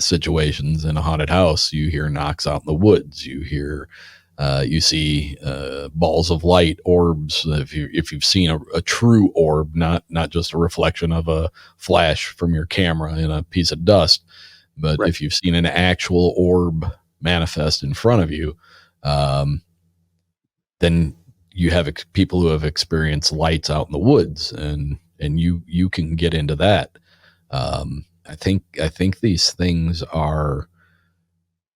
situations in a haunted house. You hear knocks out in the woods. You see balls of light, orbs. If you've seen a true orb, not just a reflection of a flash from your camera in a piece of dust, but if you've seen an actual orb manifest in front of you, then you have people who have experienced lights out in the woods, and you can get into that. I think these things are.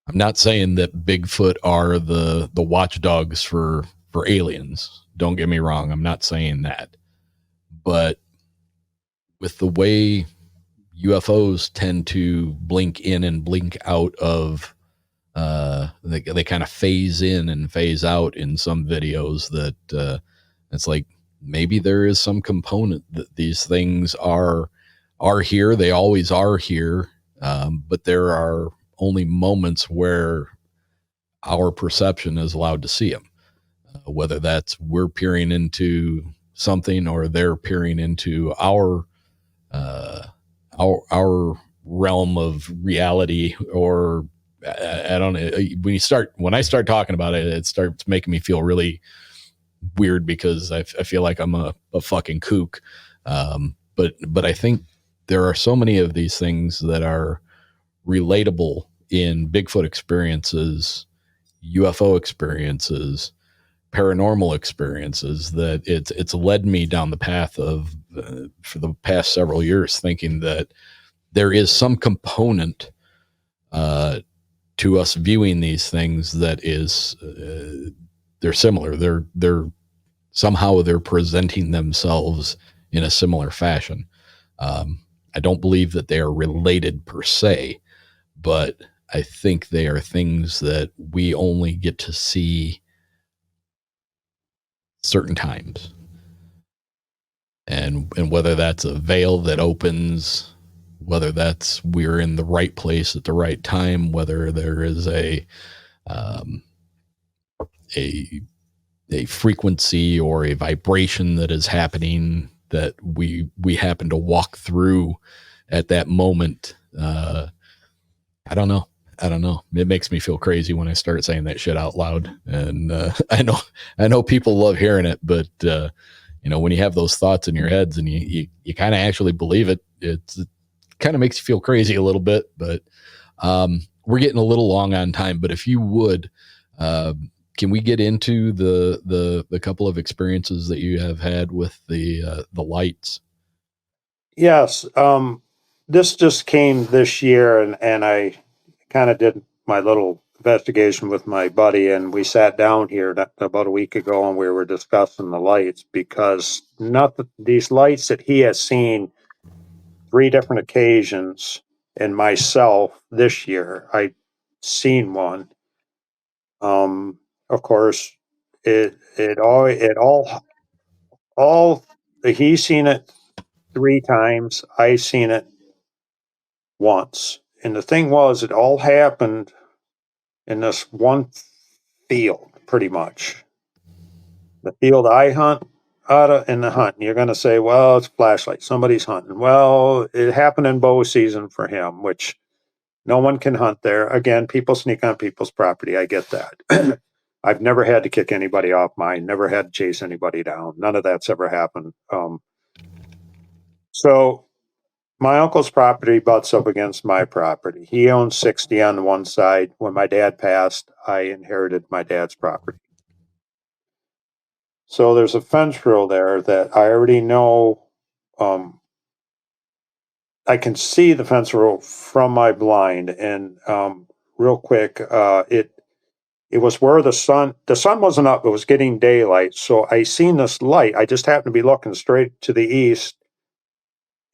I'm not saying that Bigfoot are the watchdogs for aliens. Don't get me wrong. I'm not saying that, but with the way UFOs tend to blink in and blink out of, they kind of phase in and phase out in some videos, that it's like maybe there is some component that these things are here. They always are here, but there are only moments where our perception is allowed to see them, whether that's we're peering into something or they're peering into our realm of reality, or I don't know. When I start talking about it, it starts making me feel really weird because I feel like I'm a fucking kook. But I think there are so many of these things that are relatable in Bigfoot experiences, UFO experiences, paranormal experiences, that it's led me down the path of for the past several years thinking that there is some component to us viewing these things that is they're similar. They're somehow they're presenting themselves in a similar fashion. I don't believe that they are related per se, but I think they are things that we only get to see certain times. And whether that's a veil that opens, whether that's we're in the right place at the right time, whether there is a frequency or a vibration that is happening that we happen to walk through at that moment. I don't know. It makes me feel crazy when I start saying that shit out loud. And I know people love hearing it, but when you have those thoughts in your heads and you kind of actually believe it, it kind of makes you feel crazy a little bit. But we're getting a little long on time. But if you would, can we get into the couple of experiences that you have had with the lights? Yes. This just came this year, and I kind of did my little investigation with my buddy, and we sat down here about a week ago, and we were discussing the lights, because these lights that he has seen 3 different occasions, and myself this year, I seen one. Of course, it all he's seen it 3 times. I seen it once. And the thing was, it all happened in this one field, pretty much. The field I hunt out of in the hunt. And you're going to say, well, it's flashlight. Somebody's hunting. Well, it happened in bow season for him, which no one can hunt there. Again, people sneak on people's property. I get that. I've never had to kick anybody off mine, never had to chase anybody down. None of that's ever happened. So my uncle's property butts up against my property. He owns 60 on the one side. When my dad passed, I inherited my dad's property. So there's a fence row there that I already know. I can see the fence row from my blind, and real quick, it was where the sun wasn't up. It was getting daylight. So I seen this light. I just happened to be looking straight to the east,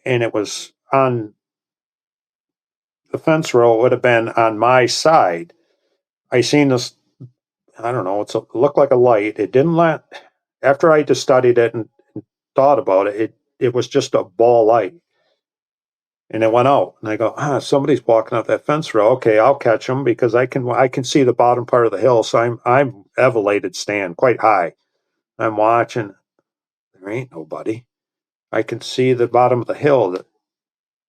and it was on the fence row. It would have been on my side. I seen this, I don't know, it looked like a light. It didn't let, after I just studied it and thought about it, it was just a ball light. And it went out. And I go, somebody's walking up that fence row. Okay, I'll catch them, because I can see the bottom part of the hill. So I'm elevated stand quite high. I'm watching. There ain't nobody. I can see the bottom of the hill.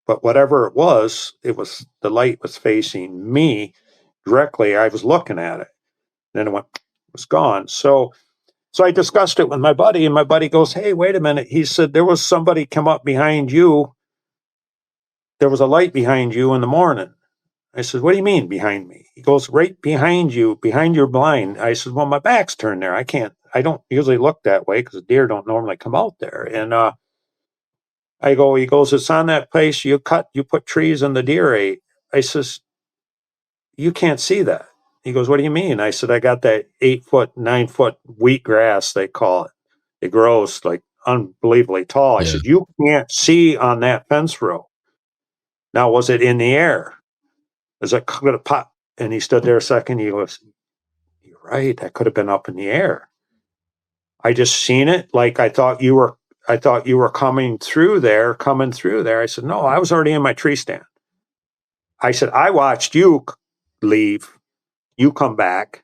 But whatever it was, the light was facing me directly. I was looking at it. Then it was gone. So I discussed it with my buddy, and my buddy goes, hey, wait a minute. He said, there was somebody come up behind you. There was a light behind you in the morning. I said, what do you mean behind me? He goes, right behind you, behind your blind. I said, well, my back's turned there. I don't usually look that way, because deer don't normally come out there. And he goes, it's on that place you put trees and the deer ate. I says, you can't see that. He goes, what do you mean? I said, I got that 8-foot, 9-foot wheatgrass, they call it. It grows like unbelievably tall. I said, you can't see on that fence row. Now, was it in the air? Is it going to pop? And he stood there a second. He goes, you're right. That could have been up in the air. I just seen it. Like, I thought you were coming through there. I said, no, I was already in my tree stand. I said, I watched you leave. You come back.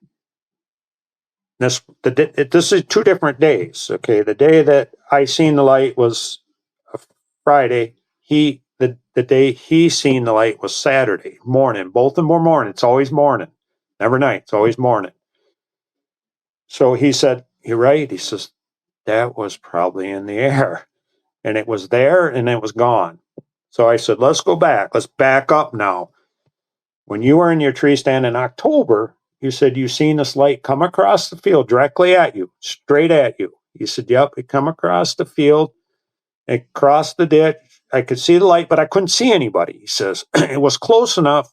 This is 2 different days. Okay. The day that I seen the light was a Friday. The the day he seen the light was Saturday morning. Both of them were morning. It's always morning, never night. It's always morning. So he said, "You're right." He says, "That was probably in the air, and it was there and it was gone." So I said, "Let's go back. Let's back up now. When you were in your tree stand in October, you said you seen this light come across the field directly at you, straight at you." He said, "Yep, it come across the field. It crossed the ditch. I could see the light, but I couldn't see anybody." He says, "It was close enough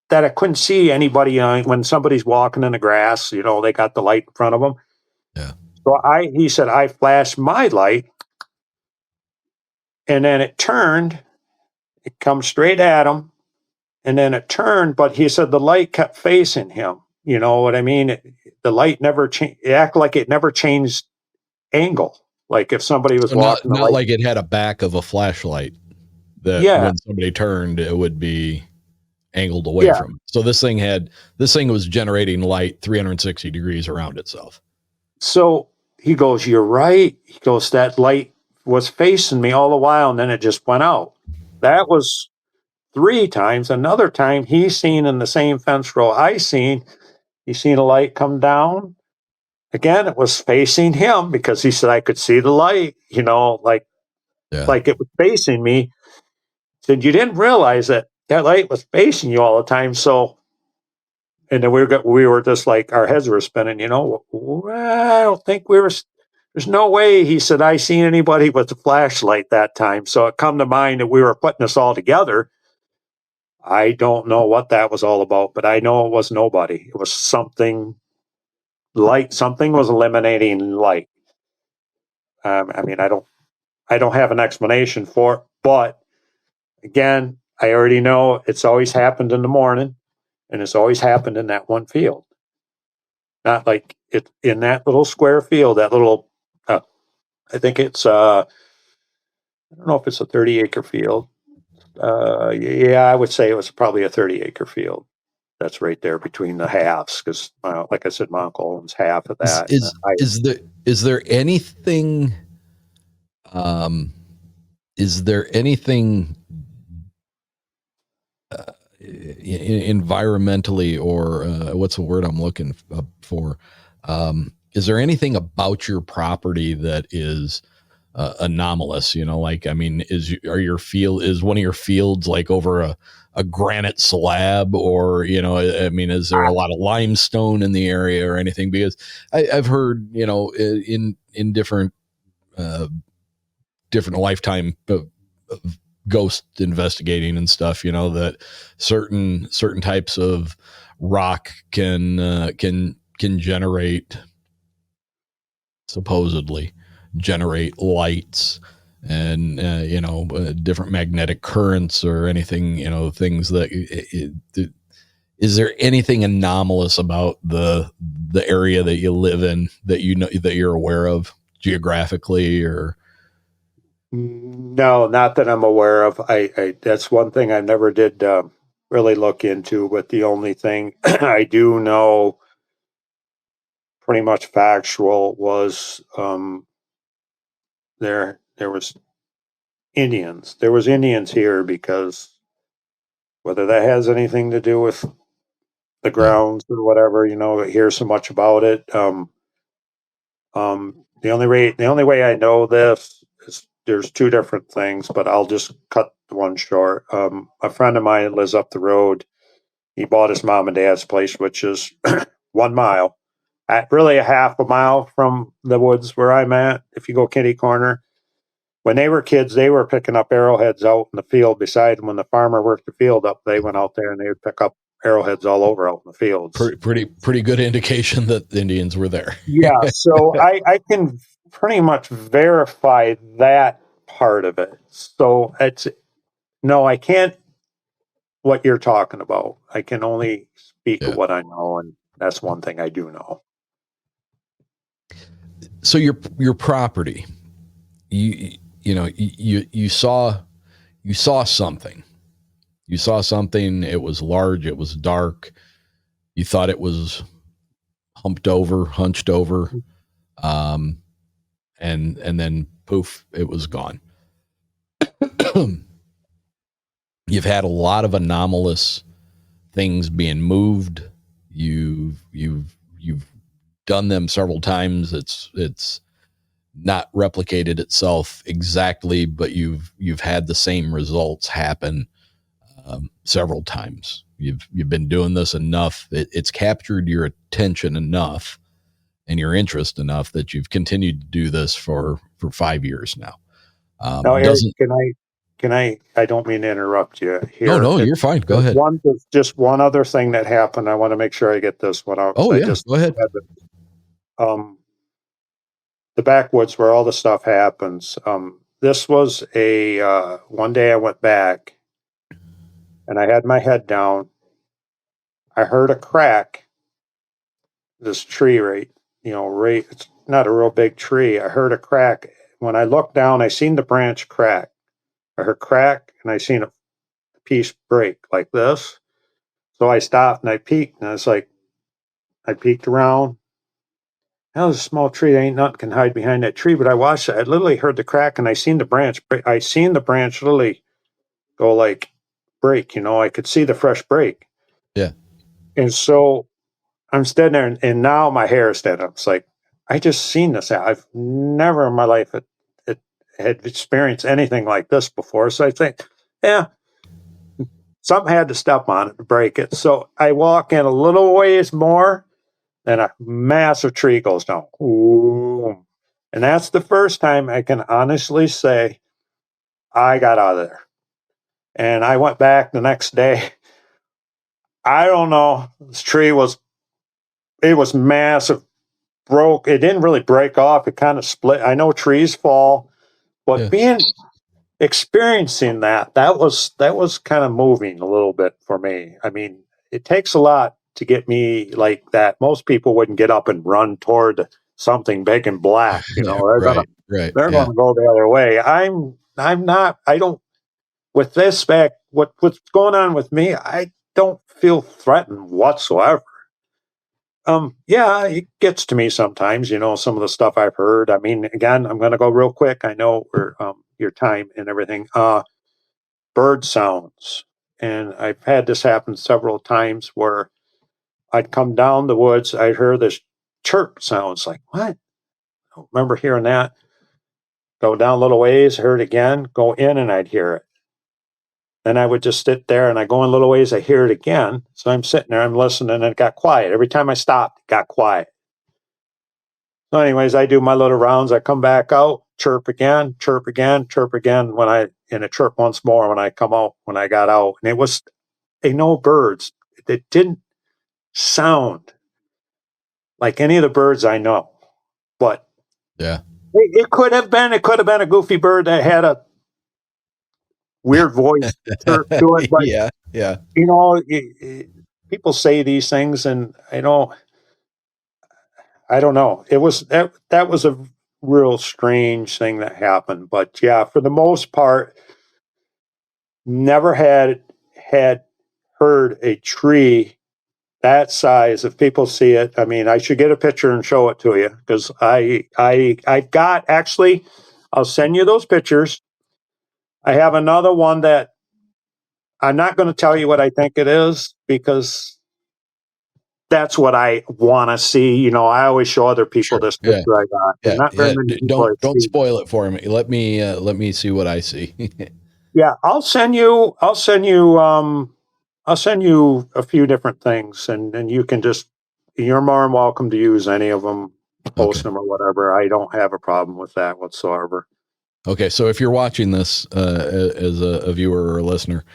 that I couldn't see anybody when somebody's walking in the grass, they got the light in front of them." Yeah. So he said, "I flashed my light and then it turned, it come straight at him. And then it turned, but he said the light kept facing him. You know what I mean? The light never changed. It acted like it never changed angle. Like if somebody was So walking, not like it had a back of a flashlight that Yeah. when somebody turned, it would be angled away from it. So this thing was generating light 360 degrees around itself. So he goes, "You're right." He goes, "That light was facing me all the while, and then it just went out." That was 3 times. Another time he seen in the same fence row he seen a light come down. Again, it was facing him because he said, "I could see the light, like it was facing me." He said, "You didn't realize that light was facing you all the time." So, and then we were just like, our heads were spinning, "Well, I don't think there's no way." He said, "I seen anybody with a flashlight that time." So it come to mind that we were putting this all together. I don't know what that was all about, but I know it was nobody. It was something was eliminating light. I mean, I don't have an explanation for it, but again, I already know it's always happened in the morning, and it's always happened in that one field. Not like it in that little square field, that little, I think it's, I don't know if it's a 30-acre field. Yeah, I would say it was probably a 30-acre field. That's right there between the halves, because, like I said, my uncle owns half of that. Is there anything? Is there anything environmentally, or what's the word I'm looking for? Is there anything about your property that is anomalous? Like, I mean, is one of your fields like over a granite slab, or I mean, is there a lot of limestone in the area or anything? Because I've heard in different lifetime of ghost investigating and stuff, that certain types of rock can supposedly generate lights and different magnetic currents or anything, things that is there anything anomalous about the area that you live in that that you're aware of geographically? Or No, not that I'm aware of. I that's one thing I never did really look into, but the only thing I do know pretty much factual was there was Indians. There was Indians here, because whether that has anything to do with the grounds or whatever, I hear so much about it. The only way I know this is there's 2 different things, but I'll just cut one short. A friend of mine lives up the road. He bought his mom and dad's place, which is 1 mile, really a half a mile from the woods where I'm at. If you go kitty corner, when they were kids, they were picking up arrowheads out in the field beside them. When the farmer worked the field up, they went out there and they would pick up arrowheads all over out in the fields. Pretty good indication that the Indians were there. Yeah, so I can pretty much verify that part of it. So no, I can't. What you're talking about, I can only speak of what I know, and that's one thing I do know. So your property, you saw something. You saw something. It was large. It was dark. You thought it was hunched over, and then poof, it was gone. You've had a lot of anomalous things being moved. You've done them several times. It's not replicated itself exactly, but you've had the same results happen several times. You've been doing this enough. It's captured your attention enough and your interest enough that you've continued to do this for 5 years now. Now, Eric, can I don't mean to interrupt you here. No, you're fine. Go ahead. There's just one other thing that happened. I want to make sure I get this one out. Oh, yeah. Go ahead. The backwoods where all the stuff happens. This was one day I went back and I had my head down. I heard a crack. This tree it's not a real big tree. I heard a crack. When I looked down, I seen the branch crack. I heard crack and I seen a piece break like this. So I stopped and I peeked and I peeked around. That was a small tree. Ain't nothing can hide behind that tree. But I watched it. I literally heard the crack and I seen the branch. I seen the branch literally go like break. I could see the fresh break. Yeah. And so I'm standing there and now my hair is standing up. It's like, I just seen this. I've never in my life had experienced anything like this before. So I think, yeah, something had to step on it to break it. So I walk in a little ways more, and a massive tree goes down. Ooh. And that's the first time I can honestly say I got out of there. And I went back the next day. I don't know. This tree it was massive, broke. It didn't really break off. It kind of split. I know trees fall, but experiencing that was kind of moving a little bit for me. I mean, it takes a lot to get me like that. Most people wouldn't get up and run toward something big and black. They're gonna go the other way. I'm not. I don't. With this back, what's going on with me? I don't feel threatened whatsoever. Yeah, it gets to me sometimes. Some of the stuff I've heard. I mean, again, I'm going to go real quick. I know we're your time and everything. Bird sounds, and I've had this happen several times where I'd come down the woods, I'd hear this chirp sounds like, what? I don't remember hearing that. Go down a little ways, heard it again, go in and I'd hear it. Then I would just sit there and I go in a little ways, I hear it again. So I'm sitting there, I'm listening, and it got quiet. Every time I stopped, it got quiet. So anyways, I do my little rounds. I come back out, chirp again, chirp again, chirp again. And it chirped once more when I come out, when I got out. And it was, no birds. It didn't sound like any of the birds I know. But yeah, it could have been a goofy bird that had a weird voice to it. But yeah. People say these things, and I don't know. It was that was a real strange thing that happened. But yeah, for the most part, never had heard a tree that size. If people see it, I mean, I should get a picture and show it to you, because I've got, actually, I'll send you those pictures. I have another one that I'm not going to tell you what I think it is, because that's what I want to see. I always show other people this picture I got. Yeah, not very many people don't spoil it for me. Let me see what I see. Yeah, I'll send you a few different things, and you can you're more than welcome to use any of them, post them or whatever. I don't have a problem with that whatsoever. Okay, so if you're watching this as a viewer or a listener,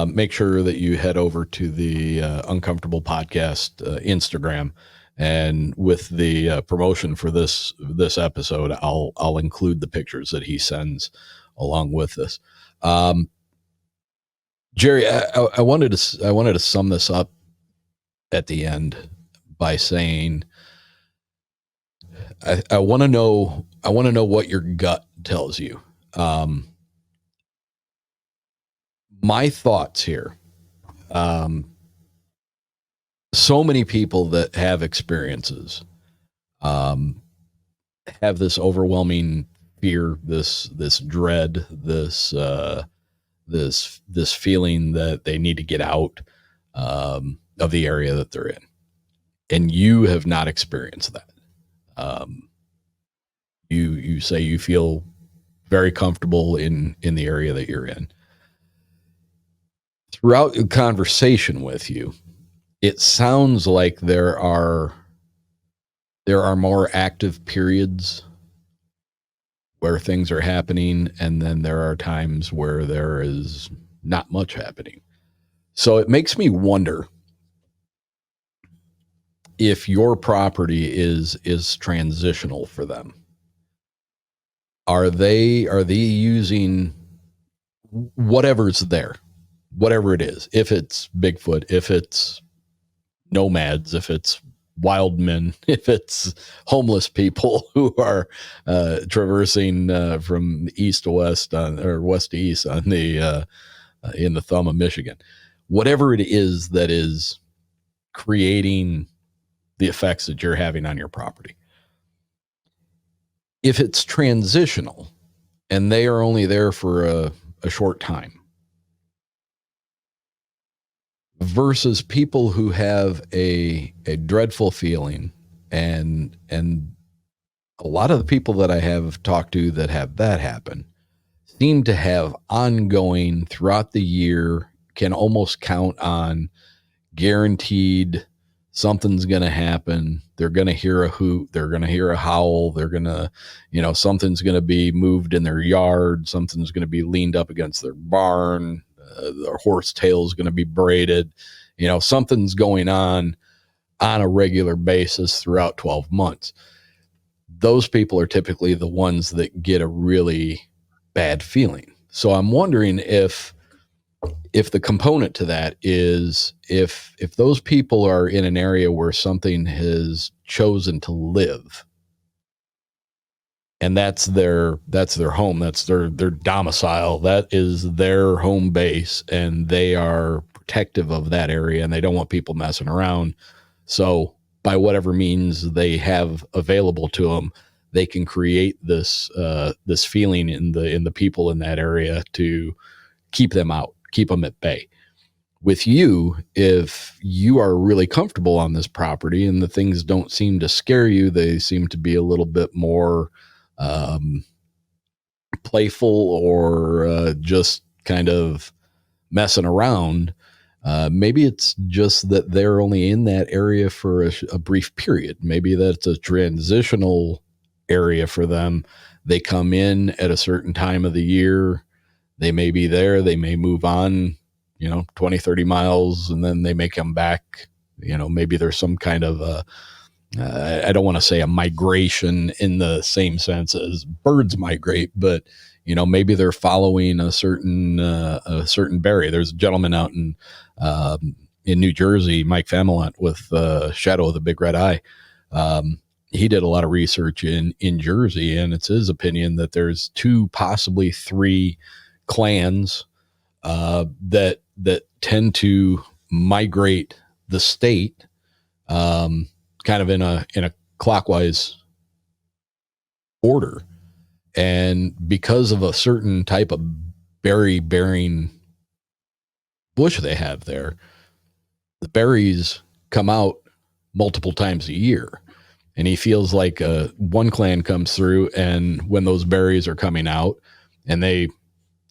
make sure that you head over to the Uncomfortable Podcast Instagram, and with the promotion for this episode, I'll include the pictures that he sends along with this. Jerry, I wanted to sum this up at the end by saying, I want to know what your gut tells you. My thoughts here. So many people that have experiences have this overwhelming fear, this dread, this this feeling that they need to get out of the area that they're in, and you have not experienced that. You say you feel very comfortable in the area that you're in. Throughout the conversation with you, it sounds like there are more active periods where things are happening, and then there are times where there is not much happening. So it makes me wonder if your property is transitional for them. Are they using whatever's there, whatever it is? If it's Bigfoot, if it's nomads, if it's wild men, if it's homeless people who are traversing from east to west or west to east on the in the thumb of Michigan, whatever it is that is creating the effects that you're having on your property. If it's transitional and they are only there for a short time versus people who have a dreadful feeling, and a lot of the people that I have talked to that have that happen seem to have ongoing throughout the year, can almost count on guaranteed something's going to happen. They're going to hear a hoot. They're going to hear a howl. They're going to, something's going to be moved in their yard. Something's going to be leaned up against their barn. Their horse tail is going to be braided. Something's going on a regular basis throughout 12 months. Those people are typically the ones that get a really bad feeling. So I'm wondering if the component to that is if those people are in an area where something has chosen to live, and that's their home, that's their domicile, that is their home base, and they are protective of that area and they don't want people messing around. So by whatever means they have available to them, they can create this feeling in the people in that area to keep them out, keep them at bay. With you, if you are really comfortable on this property and the things don't seem to scare you, they seem to be a little bit more playful or just kind of messing around. Maybe it's just that they're only in that area for a brief period. Maybe that's a transitional area for them. They come in at a certain time of the year. They may be there. They may move on, 20, 30 miles, and then they may come back. Maybe there's some kind of I don't want to say a migration in the same sense as birds migrate, but maybe they're following a certain berry. There's a gentleman out in New Jersey, Mike Famelant, with Shadow of the Big Red Eye. He did a lot of research in Jersey, and it's his opinion that there's 2, possibly 3 clans that tend to migrate the state kind of in a clockwise order. And because of a certain type of berry bearing bush they have there, the berries come out multiple times a year. And he feels like one clan comes through, and when those berries are coming out, and they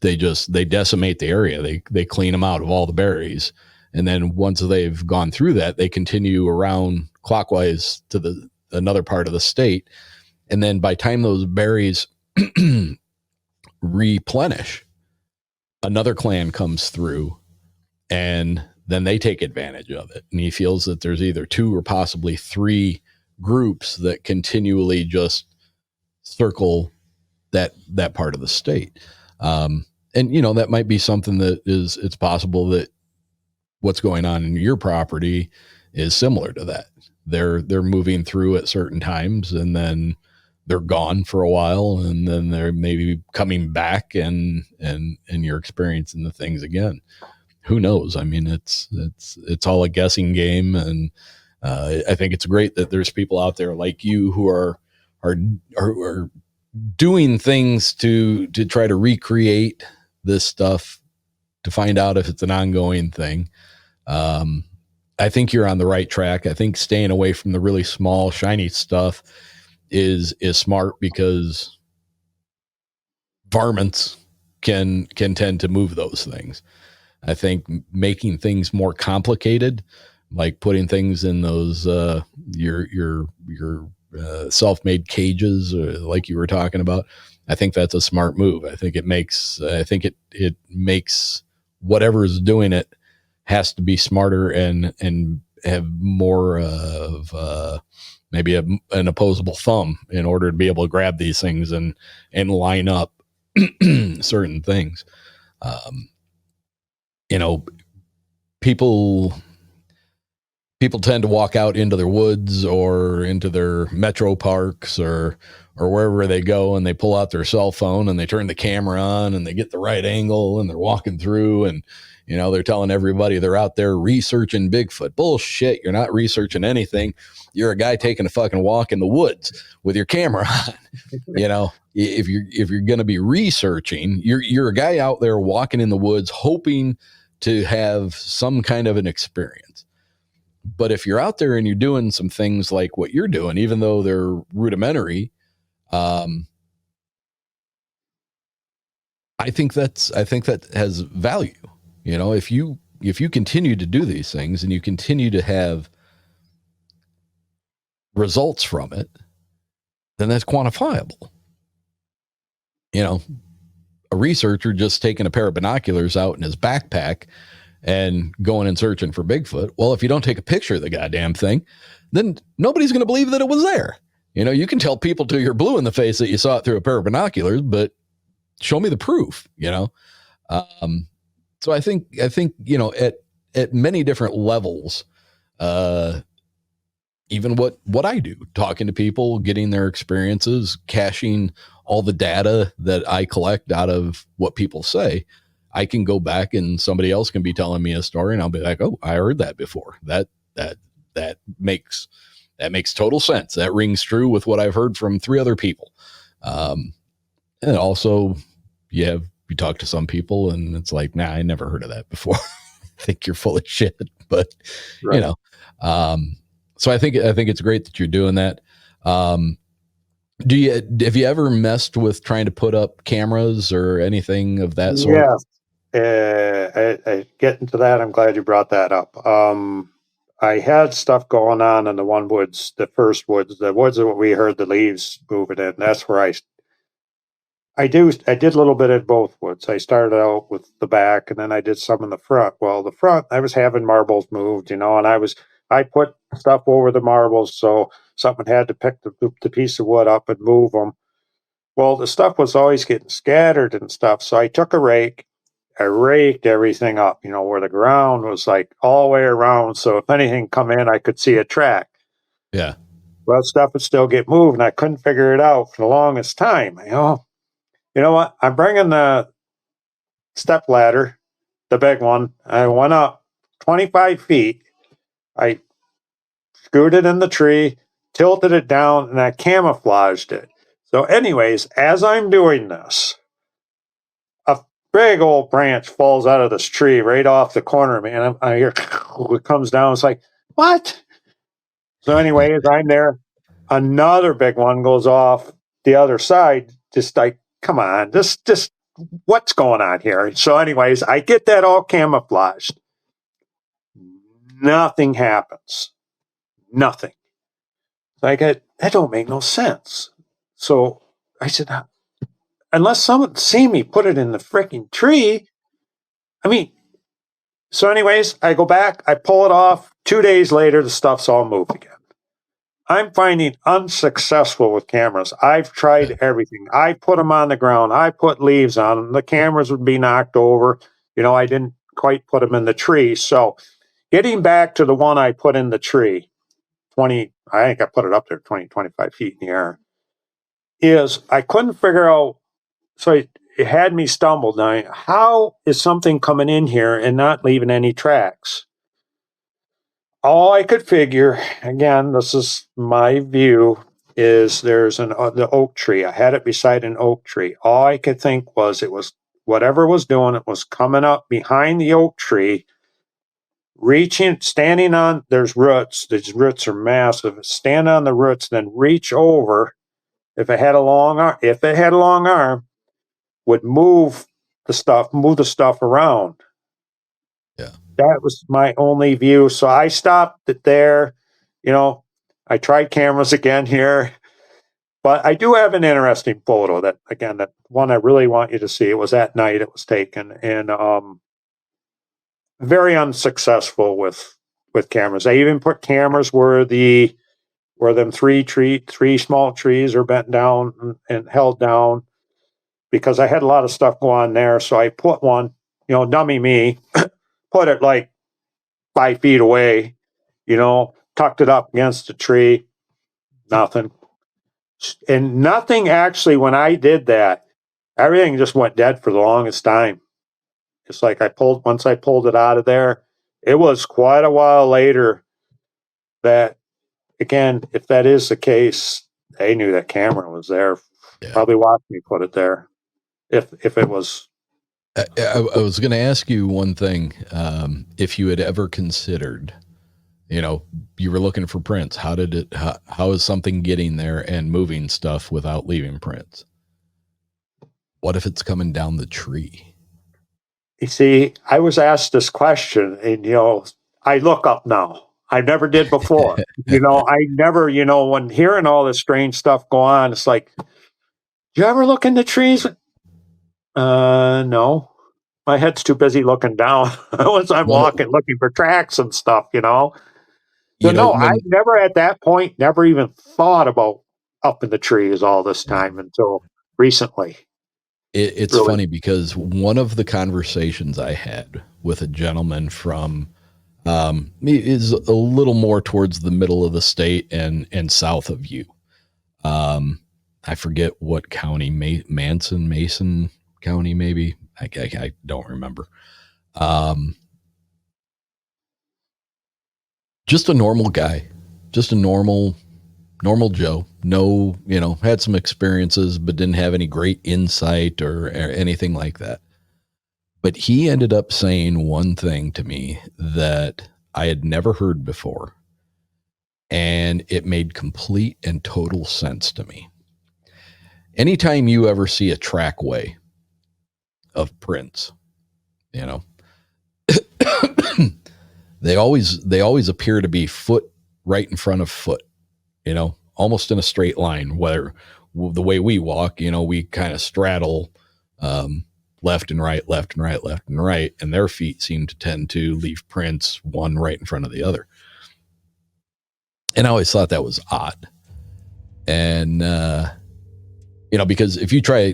decimate the area, they clean them out of all the berries. And then once they've gone through that, they continue around clockwise to another part of the state. And then by the time those berries replenish, another clan comes through, and then they take advantage of it. And he feels that there's either 2 or possibly 3 groups that continually just circle that part of the state. And that might be something that it's possible that what's going on in your property is similar to that. They're moving through at certain times, and then they're gone for a while, and then they're maybe coming back, and you're experiencing the things again. Who knows? I mean, it's all a guessing game. And I think it's great that there's people out there like you who are doing things to try to recreate this stuff to find out if it's an ongoing thing. I think you're on the right track. I think staying away from the really small, shiny stuff is smart, because varmints can tend to move those things. I think making things more complicated, like putting things in those your self-made cages, like you were talking about, I think that's a smart move. I think it makes whatever is doing it has to be smarter and have more of maybe an opposable thumb in order to be able to grab these things and line up certain things. People tend to walk out into their woods or into their metro parks or wherever they go, and they pull out their cell phone and they turn the camera on and they get the right angle and they're walking through, and they're telling everybody they're out there researching Bigfoot. Bullshit. You're not researching anything. You're a guy taking a fucking walk in the woods with your camera on. If you're going to be researching, you're a guy out there walking in the woods hoping to have some kind of an experience. But if you're out there and you're doing some things like what you're doing, even though they're rudimentary, I think that has value. If you continue to do these things and you continue to have results from it, then that's quantifiable. A researcher just taking a pair of binoculars out in his backpack and going and searching for Bigfoot. Well, if you don't take a picture of the goddamn thing, then nobody's going to believe that it was there. You can tell people till you're blue in the face that you saw it through a pair of binoculars, but show me the proof, So I think, at many different levels, even what I do, talking to people, getting their experiences, caching all the data that I collect out of what people say, I can go back and somebody else can be telling me a story and I'll be like, oh, I heard that before. That makes total sense. That rings true with what I've heard from 3 other people. And also you talk to some people and it's like, nah, I never heard of that before. I think you're full of shit, but Right. So I think it's great that you're doing that. Have you ever messed with trying to put up cameras or anything of that sort? Yes. I get into that. I'm glad you brought that up. I had stuff going on in the the first woods. The woods are what we heard the leaves moving in. That's where I did a little bit at both woods. I started out with the back and then I did some in the front. Well, the front, I was having marbles moved, and I put stuff over the marbles, so someone had to pick the piece of wood up and move them. Well, the stuff was always getting scattered and stuff, so I took a rake. I raked everything up, where the ground was like all the way around, so if anything come in, I could see a track. Yeah. Well, stuff would still get moved, and I couldn't figure it out for the longest time. You know what? I'm bringing the step ladder, the big one. I went up 25 feet. I screwed it in the tree, tilted it down, and I camouflaged it. So anyways, as I'm doing this, a big old branch falls out of this tree right off the corner of me, and I hear it comes down. It's like, what? So anyways, I'm there. Another big one goes off the other side, just like, come on, just what's going on here? So anyways, I get that all camouflaged. Nothing happens. Nothing. Like, that don't make no sense. So I said, unless someone see me put it in the freaking tree, so anyways, I go back, I pull it off. 2 days later, the stuff's all moved again. I'm finding unsuccessful with cameras. I've tried everything. I put them on the ground. I put leaves on them. The cameras would be knocked over. I didn't quite put them in the tree. So getting back to the one I put in the tree, I think I put it up there 20, 25 feet in the air, is I couldn't figure out. So it had me stumbled. Now, how is something coming in here and not leaving any tracks? All I could figure, again, this is my view, is there's the oak tree. I had it beside an oak tree. All I could think was it was whatever it was doing, it was coming up behind the oak tree, standing on, there's roots. These roots are massive. Stand on the roots, then reach over. If it had a long arm, would move the stuff around. Yeah. That was my only view. So I stopped it there. I tried cameras again here, but I do have an interesting photo that one I really want you to see. It was at night. It was taken, and very unsuccessful with cameras. I even put cameras where them three small trees are bent down and held down, because I had a lot of stuff go on there. So I put one, dummy me, put it like 5 feet away, tucked it up against a tree, nothing. And nothing actually, when I did that, everything just went dead for the longest time. It's like once I pulled it out of there, it was quite a while later that, again, if that is the case, they knew that camera was there. Yeah. Probably watched me put it there. If it was. I was going to ask you one thing. If you had ever considered, you were looking for prints. How is something getting there and moving stuff without leaving prints? What if it's coming down the tree? You see, I was asked this question, and, I look up now. I never did before. I never, when hearing all this strange stuff go on, it's like, do you ever look in the trees? No. My head's too busy looking down once I'm walking, looking for tracks and stuff, So I never at that point, never even thought about up in the trees all this time until recently. It's really funny, because one of the conversations I had with a gentleman from is a little more towards the middle of the state and south of you. I forget what county, Mason County, maybe. I don't remember. Just a normal guy, just a normal Joe. No, had some experiences, but didn't have any great insight or anything like that. But he ended up saying one thing to me that I had never heard before, and it made complete and total sense to me. Anytime you ever see a trackway of prints, they always appear to be foot right in front of foot, almost in a straight line. Whether the way we walk, we kind of straddle left and right, left and right, left and right, and their feet seem to tend to leave prints one right in front of the other. And I always thought that was odd. And because if you try,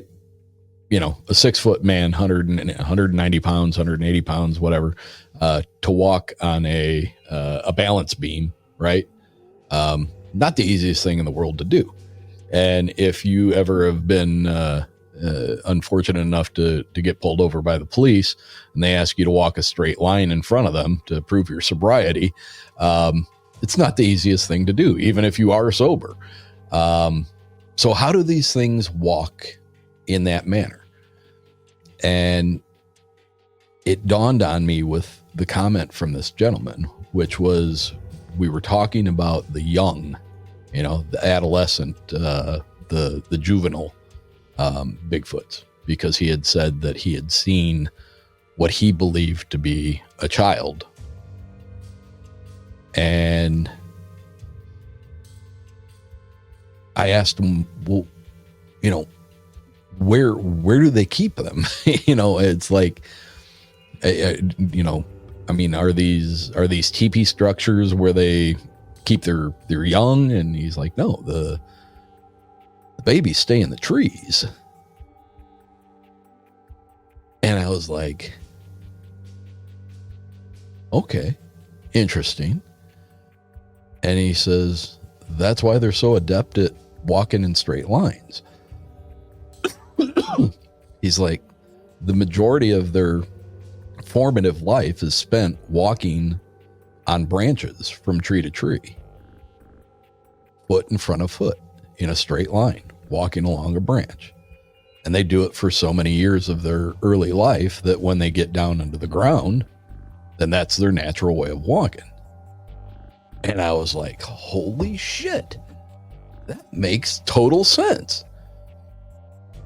a 6 foot man, 190 pounds, 180 pounds, whatever, to walk on a balance beam, right? Not the easiest thing in the world to do. And if you ever have been unfortunate enough to get pulled over by the police and they ask you to walk a straight line in front of them to prove your sobriety, it's not the easiest thing to do, even if you are sober. So how do these things walk in that manner? And it dawned on me with the comment from this gentleman, which was, we were talking about the young, the adolescent, the juvenile Bigfoots, because he had said that he had seen what he believed to be a child. And I asked him, well, where do they keep them? It's like, are these teepee structures where they keep their young? And he's like, no, the babies stay in the trees. And I was like, okay, interesting. And he says, that's why they're so adept at walking in straight lines. He's like, the majority of their formative life is spent walking on branches from tree to tree, foot in front of foot in a straight line, walking along a branch. And they do it for so many years of their early life that when they get down into the ground, then that's their natural way of walking. And I was like, holy shit, that makes total sense.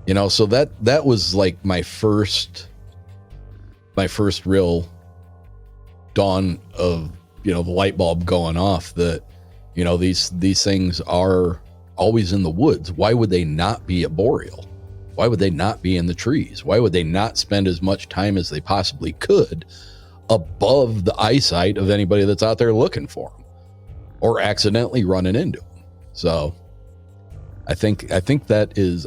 You know, so that was like my first real dawn of, you know, the light bulb going off that, you know, these things are always in the woods. Why would they not be arboreal? Why would they not be in the trees? Why would they not spend as much time as they possibly could above the eyesight of anybody that's out there looking for them or accidentally running into them? So I think there's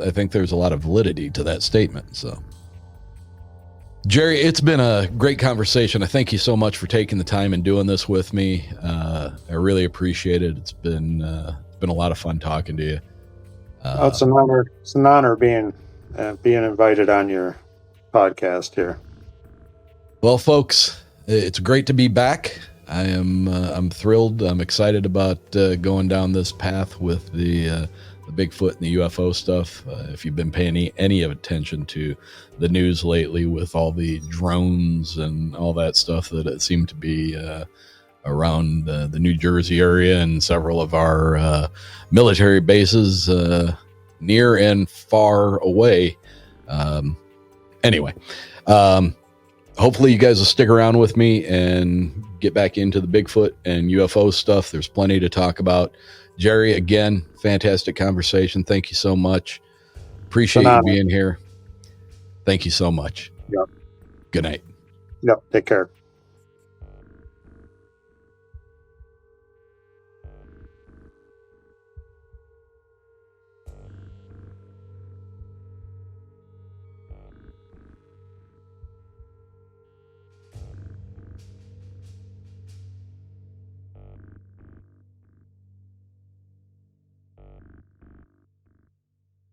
a lot of validity to that statement. So Jerry, it's been a great conversation. I thank you so much for taking the time and doing this with me. I really appreciate it. It's been a lot of fun talking to you. It's an honor. It's an honor being invited on your podcast here. Well, folks, it's great to be back. I'm thrilled. I'm excited about going down this path with the Bigfoot and the UFO stuff. If you've been paying any attention to the news lately with all the drones and all that stuff that it seemed to be around the New Jersey area and several of our military bases near and far away. Anyway, hopefully you guys will stick around with me and get back into the Bigfoot and UFO stuff. There's plenty to talk about. Jerry, again, fantastic conversation. Thank you so much. Appreciate you being here. Thank you so much. Yep. Good night. Yep. Take care.